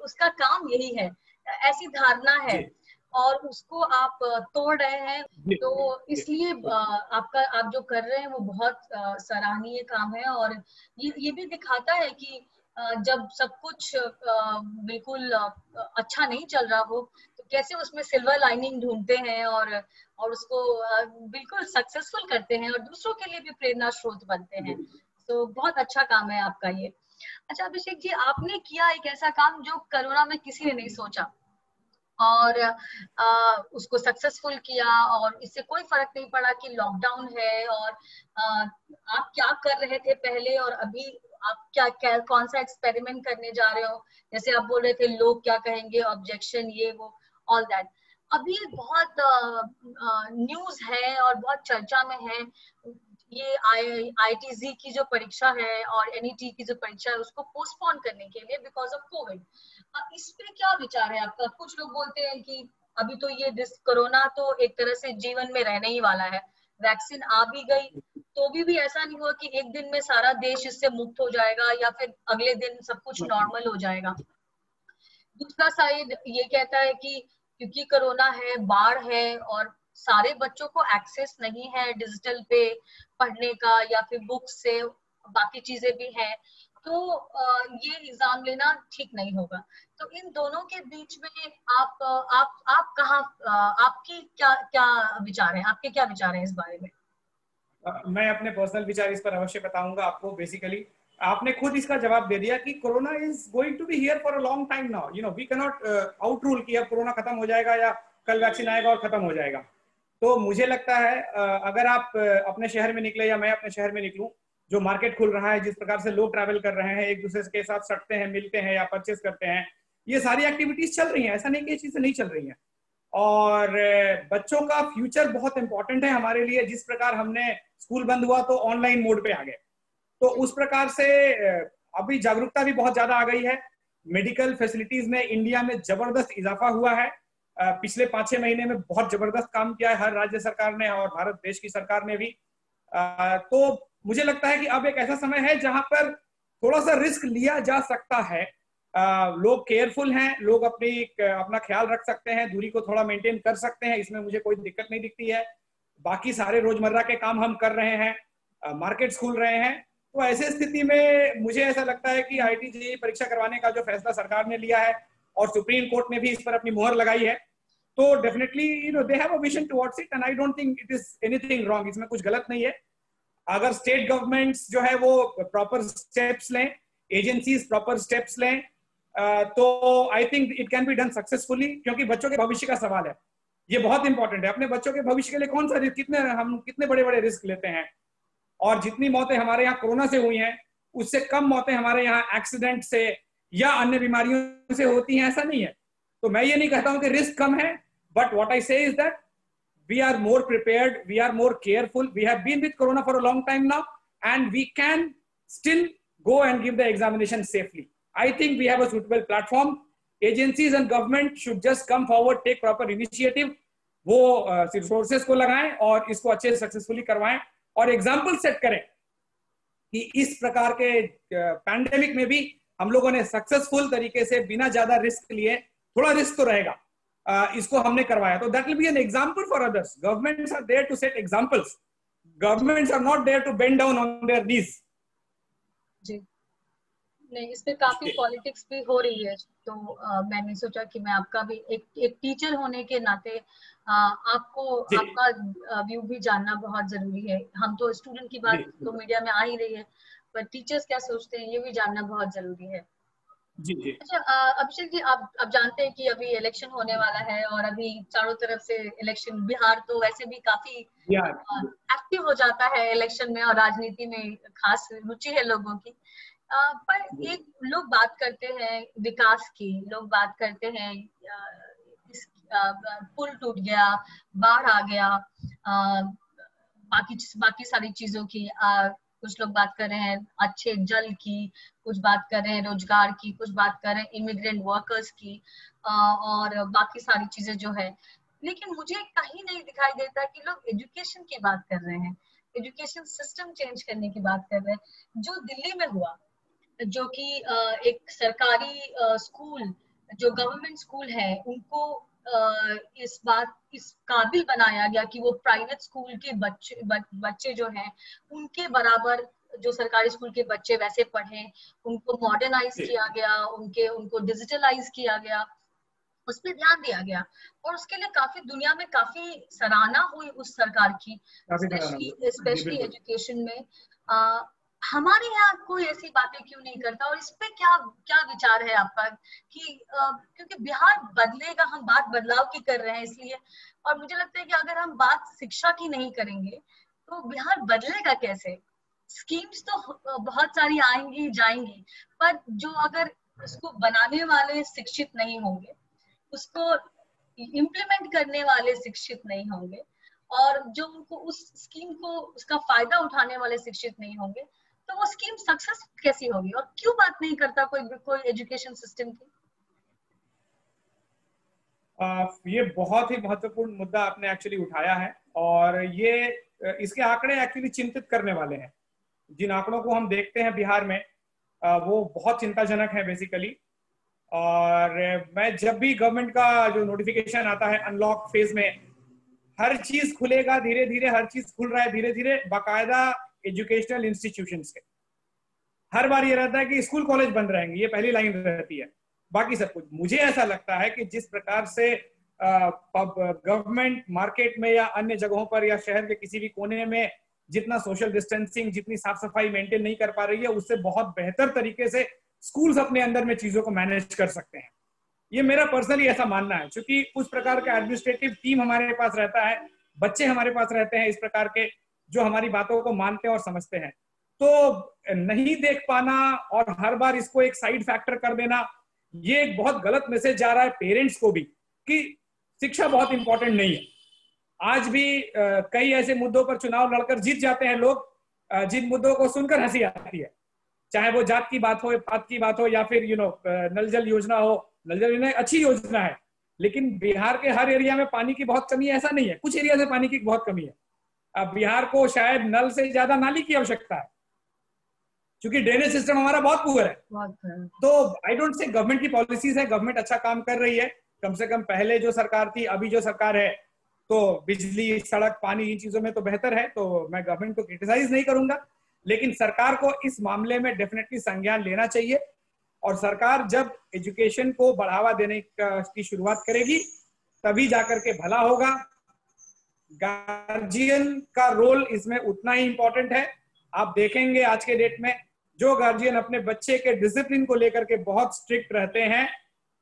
उसका काम यही है ऐसी धारणा है और उसको आप तोड़ रहे हैं। तो इसलिए आप जो कर रहे हैं वो बहुत सराहनीय काम है। और ये भी दिखाता है कि जब सब कुछ बिल्कुल अच्छा नहीं चल रहा हो तो कैसे उसमें सिल्वर लाइनिंग ढूंढते हैं और उसको बिल्कुल सक्सेसफुल करते हैं और दूसरों के लिए भी प्रेरणा स्रोत बनते हैं। तो बहुत अच्छा काम है आपका ये। अच्छा अभिषेक जी, आपने किया एक ऐसा काम जो कोरोना में किसी ने नहीं सोचा और उसको सक्सेसफुल किया और इससे कोई फर्क नहीं पड़ा कि लॉकडाउन है और आप क्या कर रहे थे पहले और अभी आप क्या कौन सा एक्सपेरिमेंट करने जा रहे हो। जैसे आप बोल रहे थे लोग क्या कहेंगे, ऑब्जेक्शन, ये वो ऑल दैट। अभी बहुत न्यूज है और बहुत चर्चा में है ये IITZ की जो परीक्षा है और NET की जो परीक्षा है उसको पोस्टपोन करने के लिए बिकॉज ऑफ कोविड। इस पे क्या विचार है आपका? कुछ लोग बोलते हैं कि अभी तो ये कोरोना तो एक तरह से जीवन में रहने ही वाला है, वैक्सीन आ भी गई तो भी ऐसा नहीं हुआ कि एक दिन में सारा देश इससे मुक्त हो जाएगा या फिर अगले दिन सब कुछ नॉर्मल हो जाएगा। दूसरा साइड ये कहता है कि क्योंकि कोरोना है, बाढ़ है और सारे बच्चों को एक्सेस नहीं है डिजिटल पे पढ़ने का या फिर बुक से, बाकी चीजें भी हैं, तो ये एग्जाम लेना ठीक नहीं होगा। तो इन दोनों के बीच में आप कहाँ, आपकी क्या क्या विचार है, आपके क्या विचार हैं इस बारे में? मैं अपने पर्सनल विचार इस पर अवश्य बताऊंगा आपको। बेसिकली आपने खुद इसका जवाब दे दिया कि corona is going to be here for a long time now. You know we can not out rule कि अब कोरोना खत्म हो जाएगा या कल वैक्सीन आएगा और खत्म हो जाएगा। तो मुझे लगता है अगर आप अपने शहर में निकले या मैं अपने शहर में निकलूं, जो मार्केट खुल रहा है, जिस प्रकार से लोग ट्रैवल कर रहे हैं, एक दूसरे के साथ सटते हैं, मिलते हैं या परचेस करते हैं, ये सारी एक्टिविटीज चल रही हैं। ऐसा नहीं कि ये चीजें नहीं चल रही हैं। और बच्चों का फ्यूचर बहुत इंपॉर्टेंट है हमारे लिए। जिस प्रकार हमने स्कूल बंद हुआ तो ऑनलाइन मोड पे आ गए, तो उस प्रकार से अभी जागरूकता भी बहुत ज्यादा आ गई है। मेडिकल फैसिलिटीज में इंडिया में जबरदस्त इजाफा हुआ है। पिछले 5-6 महीने में बहुत जबरदस्त काम किया है हर राज्य सरकार ने और भारत देश की सरकार ने भी। तो मुझे लगता है कि अब एक ऐसा समय है जहां पर थोड़ा सा रिस्क लिया जा सकता है। लोग केयरफुल हैं, लोग अपना ख्याल रख सकते हैं, दूरी को थोड़ा मेंटेन कर सकते हैं, इसमें मुझे कोई दिक्कत नहीं दिखती है। बाकी सारे रोजमर्रा के काम हम कर रहे हैं, मार्केट्स खुल रहे हैं। तो ऐसे स्थिति में मुझे ऐसा लगता है कि IIT परीक्षा करवाने का जो फैसला सरकार ने लिया है और सुप्रीम कोर्ट ने भी इस पर अपनी मोहर लगाई है, तो definitely they have a vision towards it and I don't think it is anything wrong. इसमें कुछ गलत नहीं है। अगर स्टेट गवर्नमेंट्स जो है वो प्रॉपर स्टेप्स लें, एजेंसीज प्रॉपर स्टेप्स लें, तो I think it can be done successfully. क्योंकि बच्चों के भविष्य का सवाल है, ये बहुत इंपॉर्टेंट है। अपने बच्चों के भविष्य के लिए कौन सा रिस्क, हम कितने बड़े बड़े रिस्क लेते हैं। और जितनी मौतें हमारे यहाँ कोरोना से हुई हैं उससे कम मौतें हमारे यहाँ एक्सीडेंट से या अन्य बीमारियों से होती हैं, ऐसा नहीं है। तो मैं ये नहीं कहता हूं कि रिस्क कम है, बट व्हाट आई से is that we are more prepared, we are more careful, we have been with corona for a long time now and we can still go and give the examination safely. I think we have a suitable platform. Agencies and government should just come forward, take proper initiative, वो रिसोर्सेस को लगाएं और इसको अच्छे से सक्सेसफुली करवाएं और एग्जाम्पल सेट करें कि इस प्रकार के पैंडेमिक में भी हम लोगों ने सक्सेसफुल तरीके से बिना ज्यादा रिस्क लिए, थोड़ा रिस्क तो रहेगा, इसको हमने करवाया। तो that will be an example for others. Governments are there to set examples, governments are not there to bend down on their knees. जी नहीं, इस पे काफी पॉलिटिक्स भी हो रही है। तो मैंने सोचा कि मैं आपका भी एक टीचर होने के नाते आपका व्यू भी जानना बहुत जरूरी है। हम तो स्टूडेंट की बात तो मीडिया में आ ही रही है, पर टीचर्स क्या सोचते हैं ये भी जानना बहुत जरूरी है। जी जी। अच्छा अभिषेक जी, आप जानते हैं कि अभी इलेक्शन होने वाला है और अभी चारों तरफ से इलेक्शन, बिहार तो वैसे भी काफी एक्टिव हो जाता है इलेक्शन में और राजनीति में खास रुचि है लोगों की। पर एक लोग बात करते हैं विकास की, लोग बात करते हैं पुल टूट गया, बाढ़ आ गया, बाकी सारी चीजों की, कुछ लोग बात कर रहे हैं अच्छे जल की, कुछ बात कर रहे हैं रोजगार की, कुछ बात कर रहे हैं इमिग्रेंट वर्कर्स की, और बाकी सारी चीजें जो है। लेकिन मुझे कहीं नहीं दिखाई देता कि लोग एजुकेशन की बात कर रहे हैं, एजुकेशन सिस्टम चेंज करने की बात कर रहे हैं। जो दिल्ली में हुआ, जो कि एक सरकारी स्कूल जो गवर्नमेंट स्कूल है उनको इस काबिल बनाया गया कि वो प्राइवेट स्कूल के बच्चे जो हैं उनके बराबर जो सरकारी स्कूल के बच्चे वैसे पढ़ें, उनको मॉडर्नाइज किया गया, उनको डिजिटलाइज किया गया, उस पर ध्यान दिया गया। और उसके लिए काफी दुनिया में काफी सराहना हुई उस सरकार की, स्पेशली एजुकेशन में। हमारे यहाँ कोई ऐसी बातें क्यों नहीं करता, और इस पे क्या क्या विचार है आपका कि क्योंकि बिहार बदलेगा, हम बात बदलाव की कर रहे हैं इसलिए, और मुझे लगता है कि अगर हम बात शिक्षा की नहीं करेंगे तो बिहार बदलेगा कैसे? स्कीम्स तो बहुत सारी आएंगी जाएंगी, पर जो अगर उसको बनाने वाले शिक्षित नहीं होंगे, उसको इम्प्लीमेंट करने वाले शिक्षित नहीं होंगे, और जो उनको उस स्कीम को उसका फायदा उठाने वाले शिक्षित नहीं होंगे, तो वो स्कीम सक्सेस कैसी होगी? और क्यों बात नहीं करता कोई एजुकेशन सिस्टम की? ये बहुत ही महत्वपूर्ण मुद्दा आपने एक्चुअली उठाया है, और ये इसके आंकड़े एक्चुअली चिंतित करने वाले हैं। जिन आंकड़ों को हम देखते हैं बिहार में, वो बहुत चिंताजनक है बेसिकली। और मैं जब भी गवर्नमेंट का जो नोटिफिकेशन आता है अनलॉक फेज में, हर चीज खुलेगा धीरे धीरे, हर चीज खुल रहा है धीरे धीरे, बाकायदा एजुकेशनल इंस्टीट्यूशंस के हर बार ये रहता है कि स्कूल कॉलेज बंद रहेंगे, ये पहली लाइन रहती है। बाकी सब कुछ मुझे ऐसा लगता है कि जिस प्रकार से गवर्नमेंट मार्केट में या अन्य जगहों पर या शहर के किसी भी कोने में जितना सोशल डिस्टेंसिंग, जितनी साफ सफाई मेंटेन नहीं कर पा रही है, उससे बहुत बेहतर तरीके से स्कूल्स अपने अंदर में चीजों को मैनेज कर सकते हैं। ये मेरा पर्सनली ऐसा मानना है, क्योंकि उस प्रकार का एडमिनिस्ट्रेटिव टीम हमारे पास रहता है, बच्चे हमारे पास रहते हैं इस प्रकार के, जो हमारी बातों को मानते हैं और समझते हैं। तो नहीं देख पाना और हर बार इसको एक साइड फैक्टर कर देना, ये एक बहुत गलत मैसेज जा रहा है पेरेंट्स को भी कि शिक्षा बहुत इंपॉर्टेंट नहीं है। आज भी कई ऐसे मुद्दों पर चुनाव लड़कर जीत जाते हैं लोग, जिन मुद्दों को सुनकर हंसी आती है, चाहे वो जात की बात हो, पात की बात हो, या फिर नल जल योजना हो। नल जल योजना अच्छी योजना है, लेकिन बिहार के हर एरिया में पानी की बहुत कमी है ऐसा नहीं है, कुछ एरिया से पानी की बहुत कमी है। अब बिहार को शायद नल से ज्यादा नाली की आवश्यकता है, क्योंकि ड्रेनेज सिस्टम हमारा बहुत पुअर है। तो आई डोंट से गवर्नमेंट की पॉलिसीज है, गवर्नमेंट अच्छा काम कर रही है, कम से कम पहले जो सरकार थी, अभी जो सरकार है, तो बिजली, सड़क, पानी, इन चीजों में तो बेहतर है, तो मैं गवर्नमेंट को क्रिटिसाइज नहीं करूंगा। लेकिन सरकार को इस मामले में डेफिनेटली संज्ञान लेना चाहिए, और सरकार जब एजुकेशन को बढ़ावा देने की शुरुआत करेगी तभी जाकर के भला होगा। गार्जियन का रोल इसमें उतना ही इंपॉर्टेंट है। आप देखेंगे आज के डेट में जो गार्जियन अपने बच्चे के डिसिप्लिन को लेकर के बहुत स्ट्रिक्ट रहते हैं,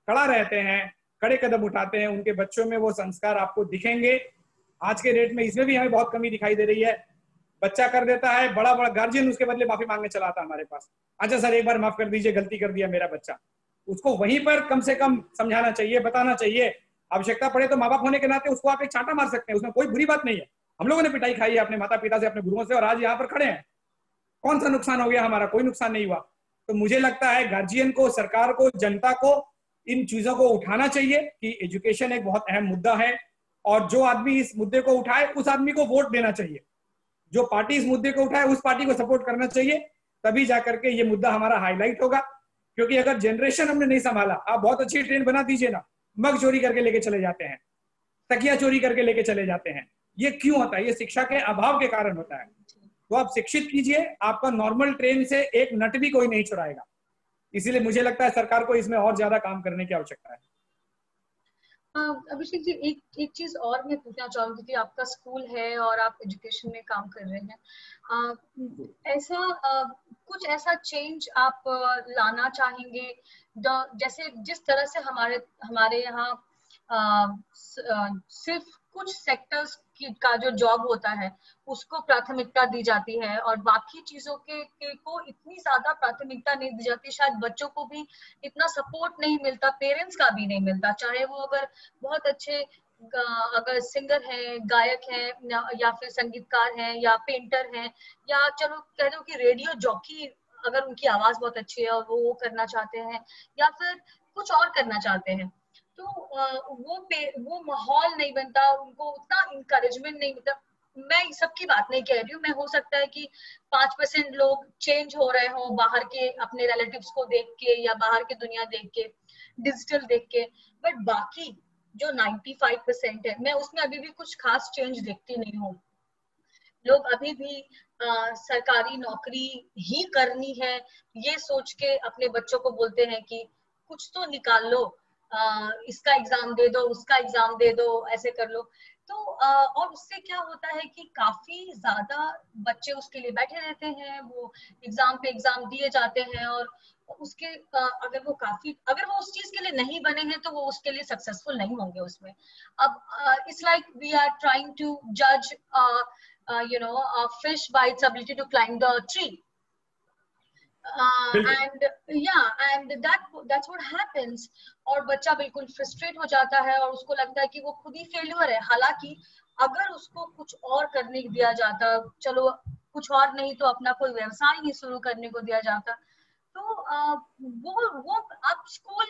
कड़ा रहते हैं, कड़े कदम उठाते हैं, उनके बच्चों में वो संस्कार आपको दिखेंगे। आज के डेट में इसमें भी हमें बहुत कमी दिखाई दे रही है। बच्चा कर देता है, बड़ा बड़ा गार्जियन उसके बदले माफी मांगने चला आता हमारे पास, अच्छा सर एक बार माफ कर दीजिए, गलती कर दिया मेरा बच्चा। उसको वहीं पर कम से कम समझाना चाहिए, बताना चाहिए। आवश्यकता पड़े तो माँ बाप होने के नाते उसको आप एक चांटा मार सकते हैं, उसमें कोई बुरी बात नहीं है। हम लोगों ने पिटाई खाई है अपने माता पिता से, अपने गुरुओं से, और आज यहाँ पर खड़े हैं। कौन सा नुकसान हो गया हमारा? कोई नुकसान नहीं हुआ। तो मुझे लगता है गार्जियन को, सरकार को, जनता को इन चीजों को उठाना चाहिए कि एजुकेशन एक बहुत अहम मुद्दा है, और जो आदमी इस मुद्दे को उठाए उस आदमी को वोट देना चाहिए। जो पार्टी इस मुद्दे को उठाए उस पार्टी को सपोर्ट करना चाहिए, तभी जाकर के ये मुद्दा हमारा हाईलाइट होगा। क्योंकि अगर जनरेशन हमने नहीं संभाला, आप बहुत अच्छी ट्रेन बना दीजिए ना, मग चोरी करके लेके चले जाते हैं, तकिया चोरी करके लेके चले जाते हैं। ये क्यों होता है? ये शिक्षा के अभाव के कारण होता है। तो आप शिक्षित कीजिए, आपका नॉर्मल ट्रेन से एक नट भी कोई नहीं चुराएगा। इसीलिए मुझे लगता है सरकार को इसमें और ज्यादा काम करने की आवश्यकता है। अभिषेक जी, एक चीज और मैं पूछना चाहूंगी कि आपका स्कूल है और आप एजुकेशन में काम कर रहे हैं, कुछ ऐसा चेंज आप लाना चाहेंगे जैसे जिस तरह से हमारे यहाँ सिर्फ कुछ सेक्टर्स का जो जॉब होता है उसको प्राथमिकता दी जाती है और बाकी चीजों को इतनी ज्यादा प्राथमिकता नहीं दी जाती, शायद बच्चों को भी इतना सपोर्ट नहीं मिलता, पेरेंट्स का भी नहीं मिलता, चाहे वो अगर बहुत अच्छे अगर सिंगर हैं, गायक हैं, या फिर संगीतकार हैं, या पेंटर हैं, या चलो कह दो कि रेडियो जॉकी अगर उनकी आवाज बहुत अच्छी है और वो करना चाहते हैं या फिर कुछ और करना चाहते हैं, तो वो माहौल नहीं बनता, उनको उतना इंकरेजमेंट नहीं मिलता। मैं सबकी बात नहीं कह रही हूँ, मैं हो सकता है कि 5% लोग चेंज हो रहे हो बाहर के अपने रिलेटिव्स को देख के या बाहर की दुनिया देख के, डिजिटल देख के, बट बाकी जो 95% है, मैं उसमें अभी भी कुछ खास चेंज देखती नहीं हूँ। लोग अभी भी सरकारी नौकरी ही करनी है ये सोच के अपने बच्चों को बोलते हैं कि कुछ तो निकाल लो, इसका एग्जाम दे दो, उसका एग्जाम दे दो, ऐसे कर लो। तो और उससे क्या होता है कि काफी ज्यादा बच्चे उसके लिए बैठे रहते हैं, वो एग्जाम पे एग्जाम दिए जाते हैं, और उसके अगर वो उस चीज के लिए नहीं बने हैं तो वो उसके लिए सक्सेसफुल नहीं होंगे उसमें। अब it's like we are trying to जज a fish by its ability to climb the tree. And that's what happens. और बच्चा बिल्कुल फ्रस्ट्रेट हो जाता है और उसको लगता है कि वो खुद ही फेल्यूर है, हालांकि अगर उसको कुछ और करने दिया जाता, चलो कुछ और नहीं तो अपना कोई व्यवसाय ही शुरू करने को दिया जाता, तो वो आप स्कूल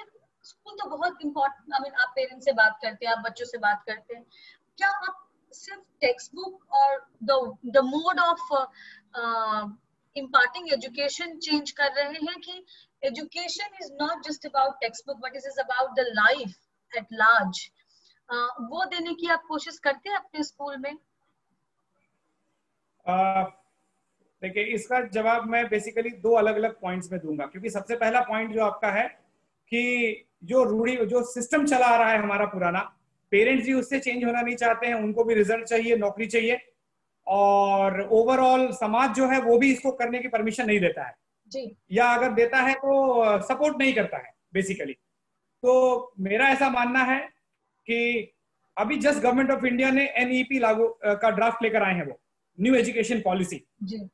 तो बहुत इम्पोर्टेंट। आई मीन, आप पेरेंट्स से बात करते हैं, आप बच्चों से बात करते हैं, क्या आप सिर्फ टेक्स्ट बुक और the mode of imparting education change कर रहे हैं, कि education is not just about textbook but it is about the life at large, वो देने की आप कोशिश करते हैं अपने स्कूल में? देखिए, इसका जवाब मैं बेसिकली दो अलग अलग पॉइंट्स में दूंगा, क्योंकि सबसे पहला पॉइंट जो आपका है कि जो सिस्टम चला आ रहा है हमारा पुराना, पेरेंट्स भी उससे चेंज होना नहीं चाहते हैं, उनको भी रिजल्ट चाहिए, नौकरी चाहिए, और ओवरऑल समाज जो है वो भी इसको करने की परमिशन नहीं देता है जी। या अगर देता है तो सपोर्ट नहीं करता है बेसिकली। तो मेरा ऐसा मानना है कि अभी जस्ट गवर्नमेंट ऑफ इंडिया ने NEP लागू का ड्राफ्ट लेकर आए हैं, वो new education policy.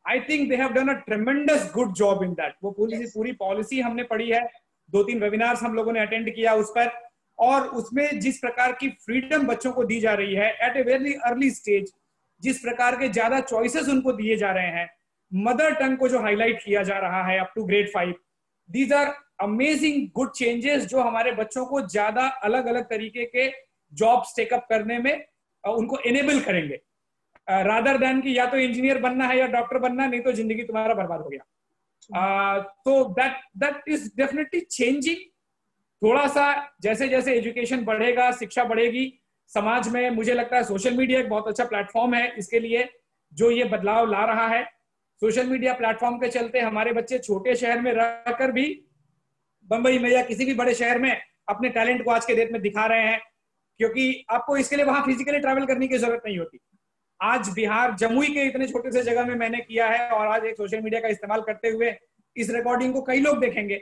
I think they have done a ट्रेमेंडस good job in that. वो पूरी पॉलिसी हमने पढ़ी है, 2-3 वेबिनार्स हम लोगों ने अटेंड किया उस पर, और उसमें जिस प्रकार की फ्रीडम बच्चों को दी जा रही है at a very early stage, जिस प्रकार के ज्यादा चॉइसेस उनको दिए जा रहे हैं, मदर टंग को जो हाईलाइट किया जा रहा है up to grade 5, these are amazing good changes जो हमारे बच्चों को ज्यादा अलग अलग तरीके के जॉब्स टेकअप करने में उनको एनेबल करेंगे, रादर देन कि या तो इंजीनियर बनना है या डॉक्टर बनना है, नहीं तो जिंदगी तुम्हारा बर्बाद हो गया। तो दैट इज डेफिनेटली चेंजिंग। थोड़ा सा जैसे जैसे एजुकेशन बढ़ेगा, शिक्षा बढ़ेगी समाज में, मुझे लगता है सोशल मीडिया एक बहुत अच्छा प्लेटफॉर्म है इसके लिए, जो ये बदलाव ला रहा है। सोशल मीडिया प्लेटफॉर्म के चलते हमारे बच्चे छोटे शहर में रहकर भी बंबई में या किसी भी बड़े शहर में अपने टैलेंट को आज के डेट में दिखा रहे हैं, क्योंकि आपको इसके लिए वहां फिजिकली ट्रैवल करने की जरूरत नहीं होती। आज बिहार जमुई के इतने छोटे से जगह में मैंने किया है, और आज एक सोशल मीडिया का इस्तेमाल करते हुए इस रिकॉर्डिंग को कई लोग देखेंगे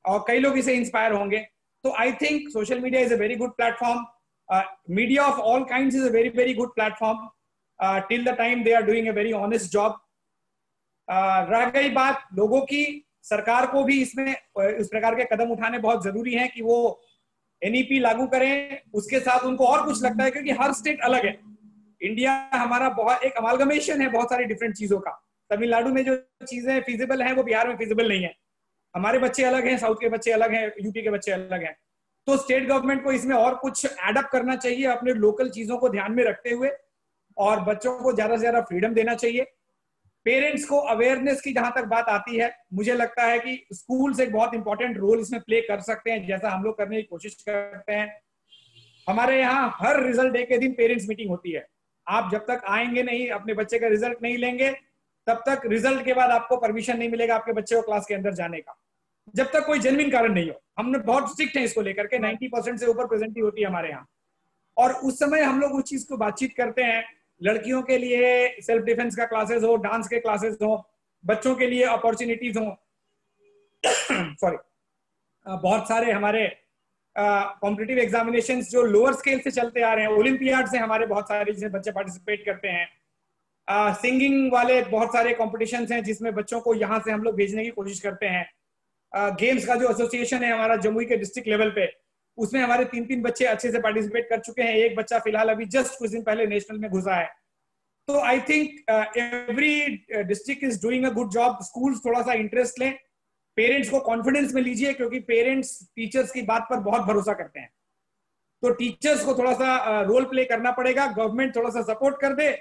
और कई लोग इसे इंस्पायर होंगे। तो I think social media is a very good platform. Media of all kinds is a very very good platform till the time they are doing a very honest job. रह गई बात लोगों की, सरकार को भी इसमें इस प्रकार के कदम उठाने बहुत जरूरी है कि वो NEP लागू करें। उसके साथ उनको और कुछ लगता है, क्योंकि हर स्टेट अलग है। इंडिया हमारा बहुत एक अमालगमेशन है बहुत सारी डिफरेंट चीजों का। तमिलनाडु में जो चीजें फिजिबल हैं वो बिहार में फिजिबल नहीं है। हमारे बच्चे अलग हैं, साउथ के बच्चे अलग हैं, यूपी के बच्चे अलग हैं। तो स्टेट गवर्नमेंट को इसमें और कुछ एडअप करना चाहिए अपने लोकल चीजों को ध्यान में रखते हुए, और बच्चों को ज्यादा से ज्यादा फ्रीडम देना चाहिए। पेरेंट्स को अवेयरनेस की जहां तक बात आती है, मुझे लगता है कि स्कूल्स एक बहुत इंपॉर्टेंट रोल इसमें प्ले कर सकते हैं, जैसा हम लोग करने की कोशिश करते हैं। हमारे यहाँ हर रिजल्ट डे के दिन पेरेंट्स मीटिंग होती है। आप जब तक आएंगे नहीं, अपने बच्चे का रिजल्ट नहीं लेंगे, तब तक रिजल्ट के बाद आपको परमिशन नहीं मिलेगा आपके बच्चे को क्लास के अंदर जाने का, जब तक कोई जेन्युइन कारण नहीं हो। हमने बहुत स्ट्रिक्ट है इसको लेकर के, 90% से ऊपर प्रेजेंटी होती है हमारे यहाँ। और उस समय हम लोग उस चीज को बातचीत करते हैं। लड़कियों के लिए सेल्फ डिफेंस का क्लासेस हो, डांस के क्लासेस हो, बच्चों के लिए अपॉर्चुनिटीज हो सॉरी, बहुत सारे हमारे कॉम्पिटिटिव एग्जामिनेशंस जो लोअर स्केल से चलते आ रहे हैं, ओलंपियाड से हमारे बहुत सारे जिसमें बच्चे पार्टिसिपेट करते हैं। सिंगिंग वाले बहुत सारे कॉम्पिटिशन्स हैं जिसमें बच्चों को यहाँ से हम लोग भेजने की कोशिश करते हैं। गेम्स का जो एसोसिएशन है हमारा जमुई के डिस्ट्रिक्ट लेवल पे, उसमें हमारे 3 बच्चे अच्छे से पार्टिसिपेट कर चुके हैं। एक बच्चा फिलहाल अभी जस्ट कुछ दिन पहले नेशनल में घुसा है। तो I think every district is doing a good job. Schools थोड़ा सा इंटरेस्ट लें, पेरेंट्स को कॉन्फिडेंस में लीजिए, क्योंकि पेरेंट्स टीचर्स की बात पर बहुत भरोसा करते हैं। तो टीचर्स को थोड़ा सा रोल प्ले करना पड़ेगा, गवर्नमेंट थोड़ा सा सपोर्ट कर दे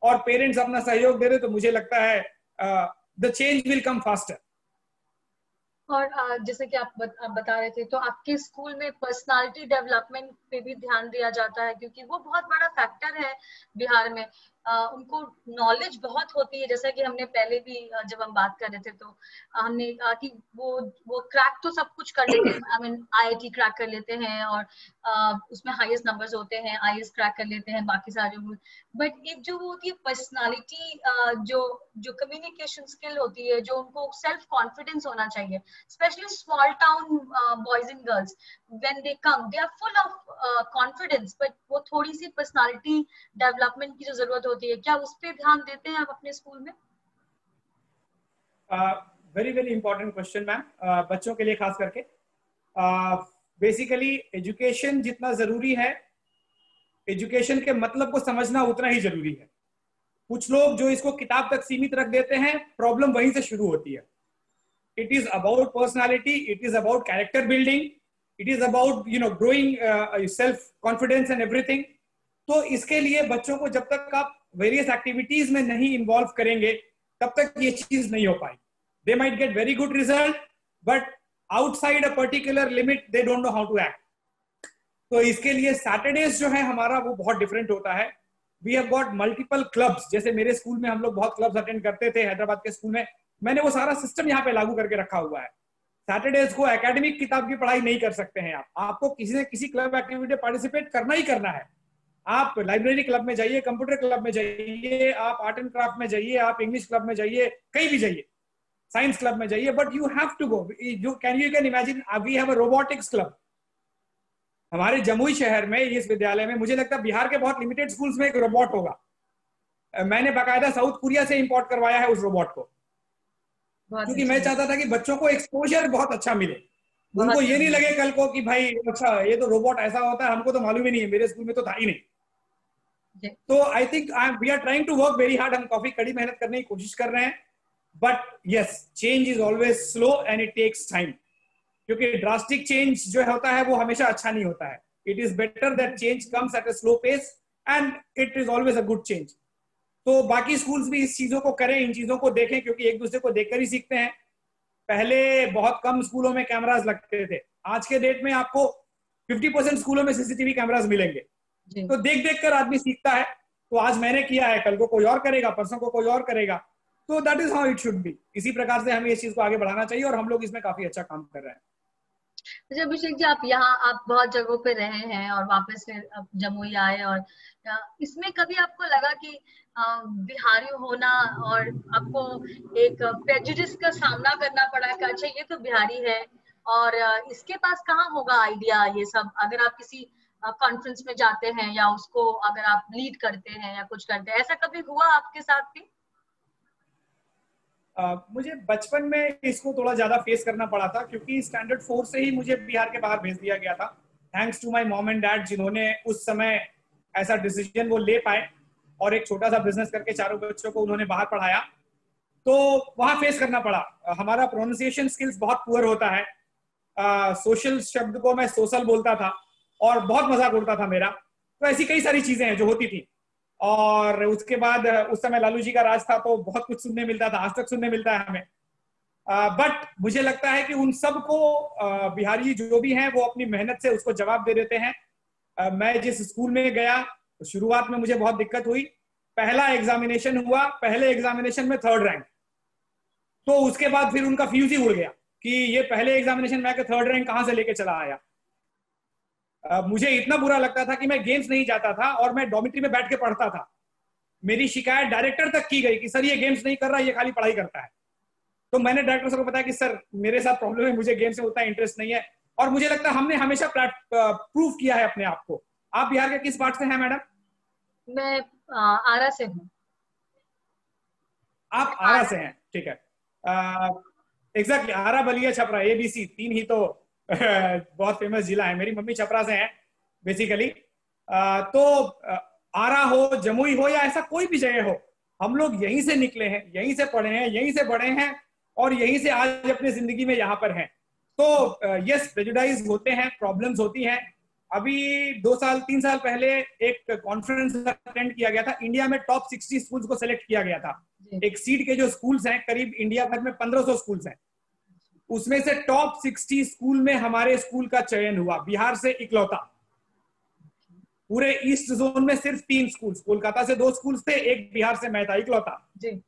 और पेरेंट्स अपना सहयोग दे दे, तो मुझे लगता है the change will come faster. और जैसे कि आप बता रहे थे, तो आपके स्कूल में पर्सनालिटी डेवलपमेंट पे भी ध्यान दिया जाता है, क्योंकि वो बहुत बड़ा फैक्टर है बिहार में। उनको नॉलेज बहुत होती है, जैसा कि हमने पहले भी जब हम बात कर रहे थे, तो हमने कहा कि वो क्रैक तो सब कुछ कर लेते हैं, आई मीन आईआईटी क्रैक कर लेते हैं, और उसमें हाईएस्ट नंबर्स होते हैं, आईएएस क्रैक कर लेते हैं, बाकी सारे। बट एक जो वो होती है पर्सनालिटी, जो जो कम्युनिकेशन स्किल होती है, जो उनको सेल्फ कॉन्फिडेंस होना चाहिए, especially small town boys and girls, when they come they are full of confidence, but वो थोड़ी सी personality development की जो जरूरत होती है, क्या उस पे ध्यान देते हैं आप अपने स्कूल में? Very very important question ma'am, बच्चों के लिए खास करके। बेसिकली एजुकेशन जितना जरूरी है, एजुकेशन के मतलब को समझना उतना ही जरूरी है। कुछ लोग जो इसको किताब तक सीमित रख देते हैं, प्रॉब्लम वहीं से शुरू होती है। It is about personality, it is about character building, it is about growing self confidence and everything. तो इसके लिए बच्चों को जब तक आप वेरियस एक्टिविटीज में नहीं इन्वॉल्व करेंगे, तब तक ये चीज नहीं हो पाई। They might get very good result, but outside a particular limit they don't know how to act. तो इसके लिए सैटरडेज जो है हमारा, वो बहुत डिफरेंट होता है। We have got multiple clubs, जैसे मेरे स्कूल में हम लोग बहुत क्लब्स अटेंड करते थे, हैदराबाद के स्कूल में मैंने वो सारा सिस्टम यहाँ पे लागू करके रखा हुआ है। सैटरडेज को एकेडमिक किताब की पढ़ाई नहीं कर सकते हैं आप, आपको किसी न किसी क्लब एक्टिविटी पार्टिसिपेट करना ही करना है। आप लाइब्रेरी क्लब में जाइए, कंप्यूटर क्लब में जाइए, आप आर्ट एंड क्राफ्ट में जाइए, आप इंग्लिश क्लब में जाइए, कहीं भी जाइए, साइंस क्लब में जाइए, but you have to go. You can imagine we have a robotics club हमारे जमुई शहर में, इस विद्यालय में। मुझे लगता है बिहार के बहुत लिमिटेड स्कूल्स में एक रोबोट होगा। मैंने बाकायदा साउथ कोरिया से इंपोर्ट करवाया है उस रोबोट को, क्योंकि मैं चाहता था कि बच्चों को एक्सपोजर बहुत अच्छा मिले। उनको ये नहीं लगे कल को कि भाई अच्छा ये तो रोबोट ऐसा होता है, हमको तो मालूम ही नहीं है, मेरे स्कूल में तो था ही नहीं। तो I think we are trying to work very hard, हम काफी कड़ी मेहनत करने की कोशिश कर रहे हैं। But yes, change is always slow and it takes time, क्योंकि ड्रास्टिक चेंज जो होता है वो हमेशा अच्छा नहीं होता है। It is better that change comes at a slow pace and it is always a good change. तो बाकी स्कूल्स भी इस चीजों को करें, इन चीजों को देखें, क्योंकि एक दूसरे को देखकर ही सीखते हैं। पहले बहुत कम स्कूलों में कैमरास लगते थे, आज के डेट में आपको 50% स्कूलों में सीसीटीवी कैमरास मिलेंगे। तो देख देख कर आदमी सीखता है। तो आज मैंने किया है, कल को कोई और करेगा, परसों को कोई और करेगा। तो that is how it should be. इसी प्रकार से हमें इस चीज को आगे बढ़ाना चाहिए, और हम लोग इसमें काफी अच्छा काम कर रहे हैं। अच्छा अभिषेक जी, आप बहुत जगहों पे रहे हैं और वापस फिर अब जमुई आए, और इसमें कभी आपको लगा कि बिहारी होना और आपको एक प्रेजुडिस का सामना करना पड़ा कि अच्छा ये तो बिहारी है और इसके पास कहाँ होगा आइडिया ये सब? अगर आप किसी कॉन्फ्रेंस में जाते हैं या उसको अगर आप लीड करते हैं या कुछ करते हैं, ऐसा कभी हुआ आपके साथ भी? मुझे बचपन में इसको थोड़ा ज्यादा फेस करना पड़ा था, क्योंकि स्टैंडर्ड 4 से ही मुझे बिहार के बाहर भेज दिया गया था। Thanks to my mom and dad, जिन्होंने उस समय ऐसा डिसीजन वो ले पाए और एक छोटा सा बिजनेस करके चारों बच्चों को उन्होंने बाहर पढ़ाया। तो वहां फेस करना पड़ा। हमारा प्रोनाउंसिएशन स्किल्स बहुत पुअर होता है। सोशल शब्द को मैं सोशल बोलता था और बहुत मजाक उड़ता था मेरा। तो ऐसी कई सारी चीजें हैं जो होती थी। और उसके बाद उस समय लालू जी का राज था, तो बहुत कुछ सुनने मिलता था, आज तक सुनने मिलता है हमें। बट मुझे लगता है कि उन सब को बिहारी जो भी हैं वो अपनी मेहनत से उसको जवाब दे देते हैं। मैं जिस स्कूल में गया तो शुरुआत में मुझे बहुत दिक्कत हुई। पहला एग्जामिनेशन हुआ, पहले एग्जामिनेशन में 3rd रैंक। तो उसके बाद फिर उनका फ्यूज ही उड़ गया कि ये पहले एग्जामिनेशन में 3rd रैंक कहां से लेके चला आया। मुझे इतना बुरा लगता था कि मैं गेम्स नहीं जाता था और मैं डॉर्मिटरी में बैठ के पढ़ता था। मेरी शिकायत डायरेक्टर तक की गई कि सर ये गेम्स नहीं कर रहा, ये खाली पढ़ाई करता है। तो मैंने डायरेक्टर सर को बताया कि सर मेरे साथ प्रॉब्लम है, मुझे गेम्स में उतना इंटरेस्ट नहीं है। और मुझे लगता है हमने हमेशा प्रूव किया है अपने आप को। आप बिहार के किस पार्ट से हैं मैडम? मैं आरा से हूँ। आप आरा से हैं, ठीक है। एग्जैक्टली, आरा, बलिया, छपरा, ABC 3 ही तो बहुत फेमस जिला है। मेरी मम्मी छपरा से है बेसिकली। तो आरा हो, जमुई हो, या ऐसा कोई भी जगह हो, हम लोग यहीं से निकले हैं, यहीं से पढ़े हैं, यहीं से बड़े हैं और यहीं से आज अपनी जिंदगी में यहाँ पर हैं। तो यस, प्रेजुडाइज होते हैं, प्रॉब्लम्स होती हैं। अभी 2-3 साल पहले एक कॉन्फ्रेंस अटेंड किया गया था। इंडिया में टॉप 60 स्कूल्स को सिलेक्ट किया गया था। एक सीड के जो स्कूल्स हैं, करीब इंडिया भर में 1500 स्कूल्स हैं। उसमें से टॉप 60 स्कूल में हमारे स्कूल का चयन हुआ, बिहार से इकलौता। पूरे ईस्ट जोन में सिर्फ 3 स्कूल, कोलकाता से 2 स्कूल थे, एक बिहार से मैं था, इकलौता।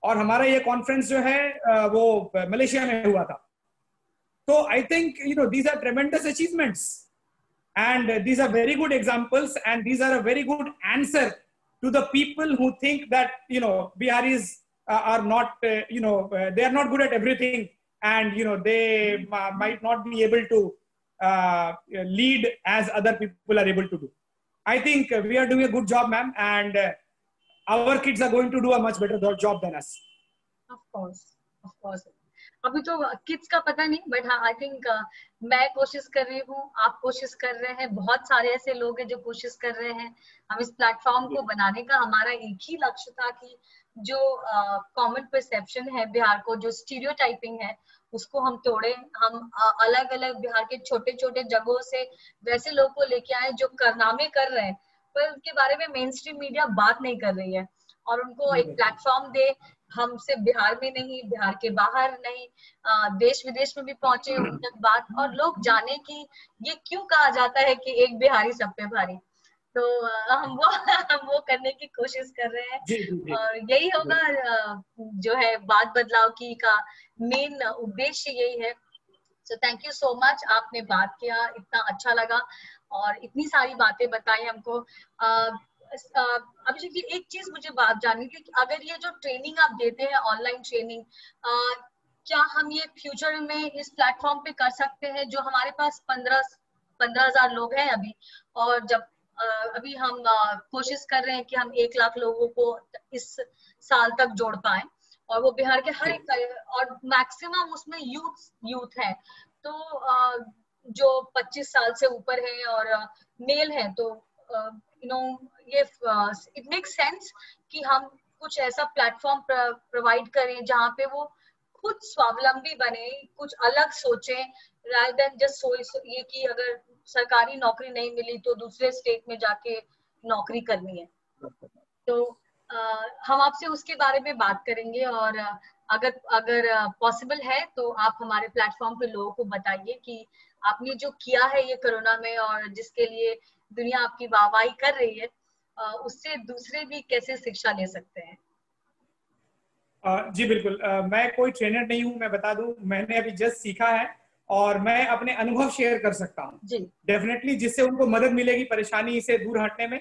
और हमारा ये कॉन्फ्रेंस जो है वो मलेशिया में हुआ था। तो I think these are tremendous achievements and these are very good examples, and these are a very good answer to the people who think that Biharis are not they are not good at everything, and they might not be able to lead as other people are able to do. I think we are doing a good job, ma'am, and our kids are going to do a much better job than us. Of course. अभी तो किड्स का पता नहीं, बट हाँ आई थिंक मैं कोशिश कर रही हूँ, आप कोशिश कर रहे हैं, बहुत सारे ऐसे लोग हैं जो कोशिश कर रहे हैं। हम इस प्लेटफॉर्म को बनाने का हमारा एक ही लक्ष्य था कि जो कॉमन परसेप्शन है बिहार को, जो स्टीरियोटाइपिंग है, उसको हम तोड़े। हम अलग अलग बिहार के छोटे छोटे जगहों से वैसे लोग को लेके आए जो कारनामे कर रहे हैं, पर उनके बारे में मेन स्ट्रीम मीडिया बात नहीं कर रही है, और उनको एक प्लेटफॉर्म दे। हम सिर्फ बिहार में नहीं, बिहार के बाहर नहीं, देश विदेश में भी पहुंचे उन तक बात, और लोग जाने कि ये क्यों कहा जाता है कि एक बिहारी सब पे भारी। तो हम वो करने की कोशिश कर रहे हैं, और यही होगा जो है बात बदलाव की का मेन उद्देश्य यही है। So thank you so much, आपने बात किया, इतना अच्छा लगा और इतनी सारी बातें बताई हमको। अभिषेक जी, एक चीज मुझे बात जाननी थी कि अगर ये जो ट्रेनिंग आप देते हैं, ऑनलाइन ट्रेनिंग, क्या हम ये फ्यूचर में इस प्लेटफॉर्म पे कर सकते हैं? जो हमारे पास 15,000 लोग हैं अभी, और जब अभी हम कोशिश कर रहे हैं कि हम 1 लाख लोगों को इस साल तक जोड़ पाए, और वो बिहार के हर एक, और मैक्सिमम उसमें यूथ है, तो जो 25 साल से ऊपर है और मेल है, तो ये इट मेक सेंस कि हम कुछ ऐसा प्लेटफॉर्म प्रोवाइड करें जहाँ पे वो खुद स्वावलंबी बने, कुछ अलग सोचे, rather than just ये कि अगर सरकारी नौकरी नहीं मिली तो दूसरे स्टेट में जाके नौकरी करनी है। तो हम आपसे उसके बारे में बात करेंगे, और अगर पॉसिबल है तो आप हमारे प्लेटफॉर्म पे लोगों को बताइए कि आपने जो किया है ये कोरोना में, और जिसके लिए दुनिया आपकी वाहवाही कर रही है, उससे दूसरे भी कैसे शिक्षा ले सकते हैं। जी बिल्कुल, मैं कोई ट्रेनर नहीं हूँ, मैं बता दूं, मैंने अभी जस्ट सीखा है और मैं अपने अनुभव शेयर कर सकता हूँ डेफिनेटली, जिससे उनको मदद मिलेगी परेशानी से दूर हटने में।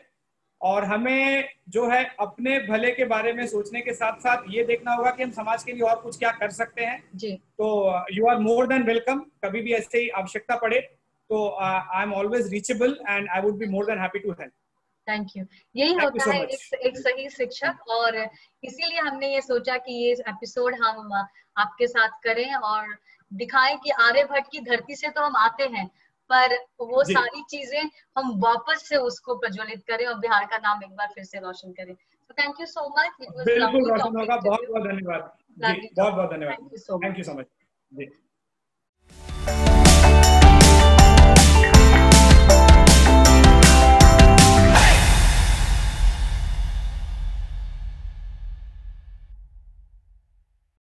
और हमें जो है अपने भले के बारे में सोचने के साथ साथ ये देखना होगा कि हम समाज के लिए और कुछ क्या कर सकते हैं जी। तो you are more than welcome, कभी भी ऐसे ही आवश्यकता पड़े तो I am always reachable and I would be more than happy to help. Thank you. यही होता है एक सही शिक्षक, और इसीलिए हमने ये सोचा कि ये एपिसोड हम आपके साथ करें और दिखाएं कि आर्यभट्ट की धरती से तो हम आते हैं, पर वो सारी चीजें हम वापस से उसको प्रज्वलित करें और बिहार का नाम एक बार फिर से रोशन करें। तो थैंक यू सो मच, बिल्कुल रोशन होगा, बहुत बहुत धन्यवाद जी, बहुत बहुत धन्यवाद, thank you so much ji.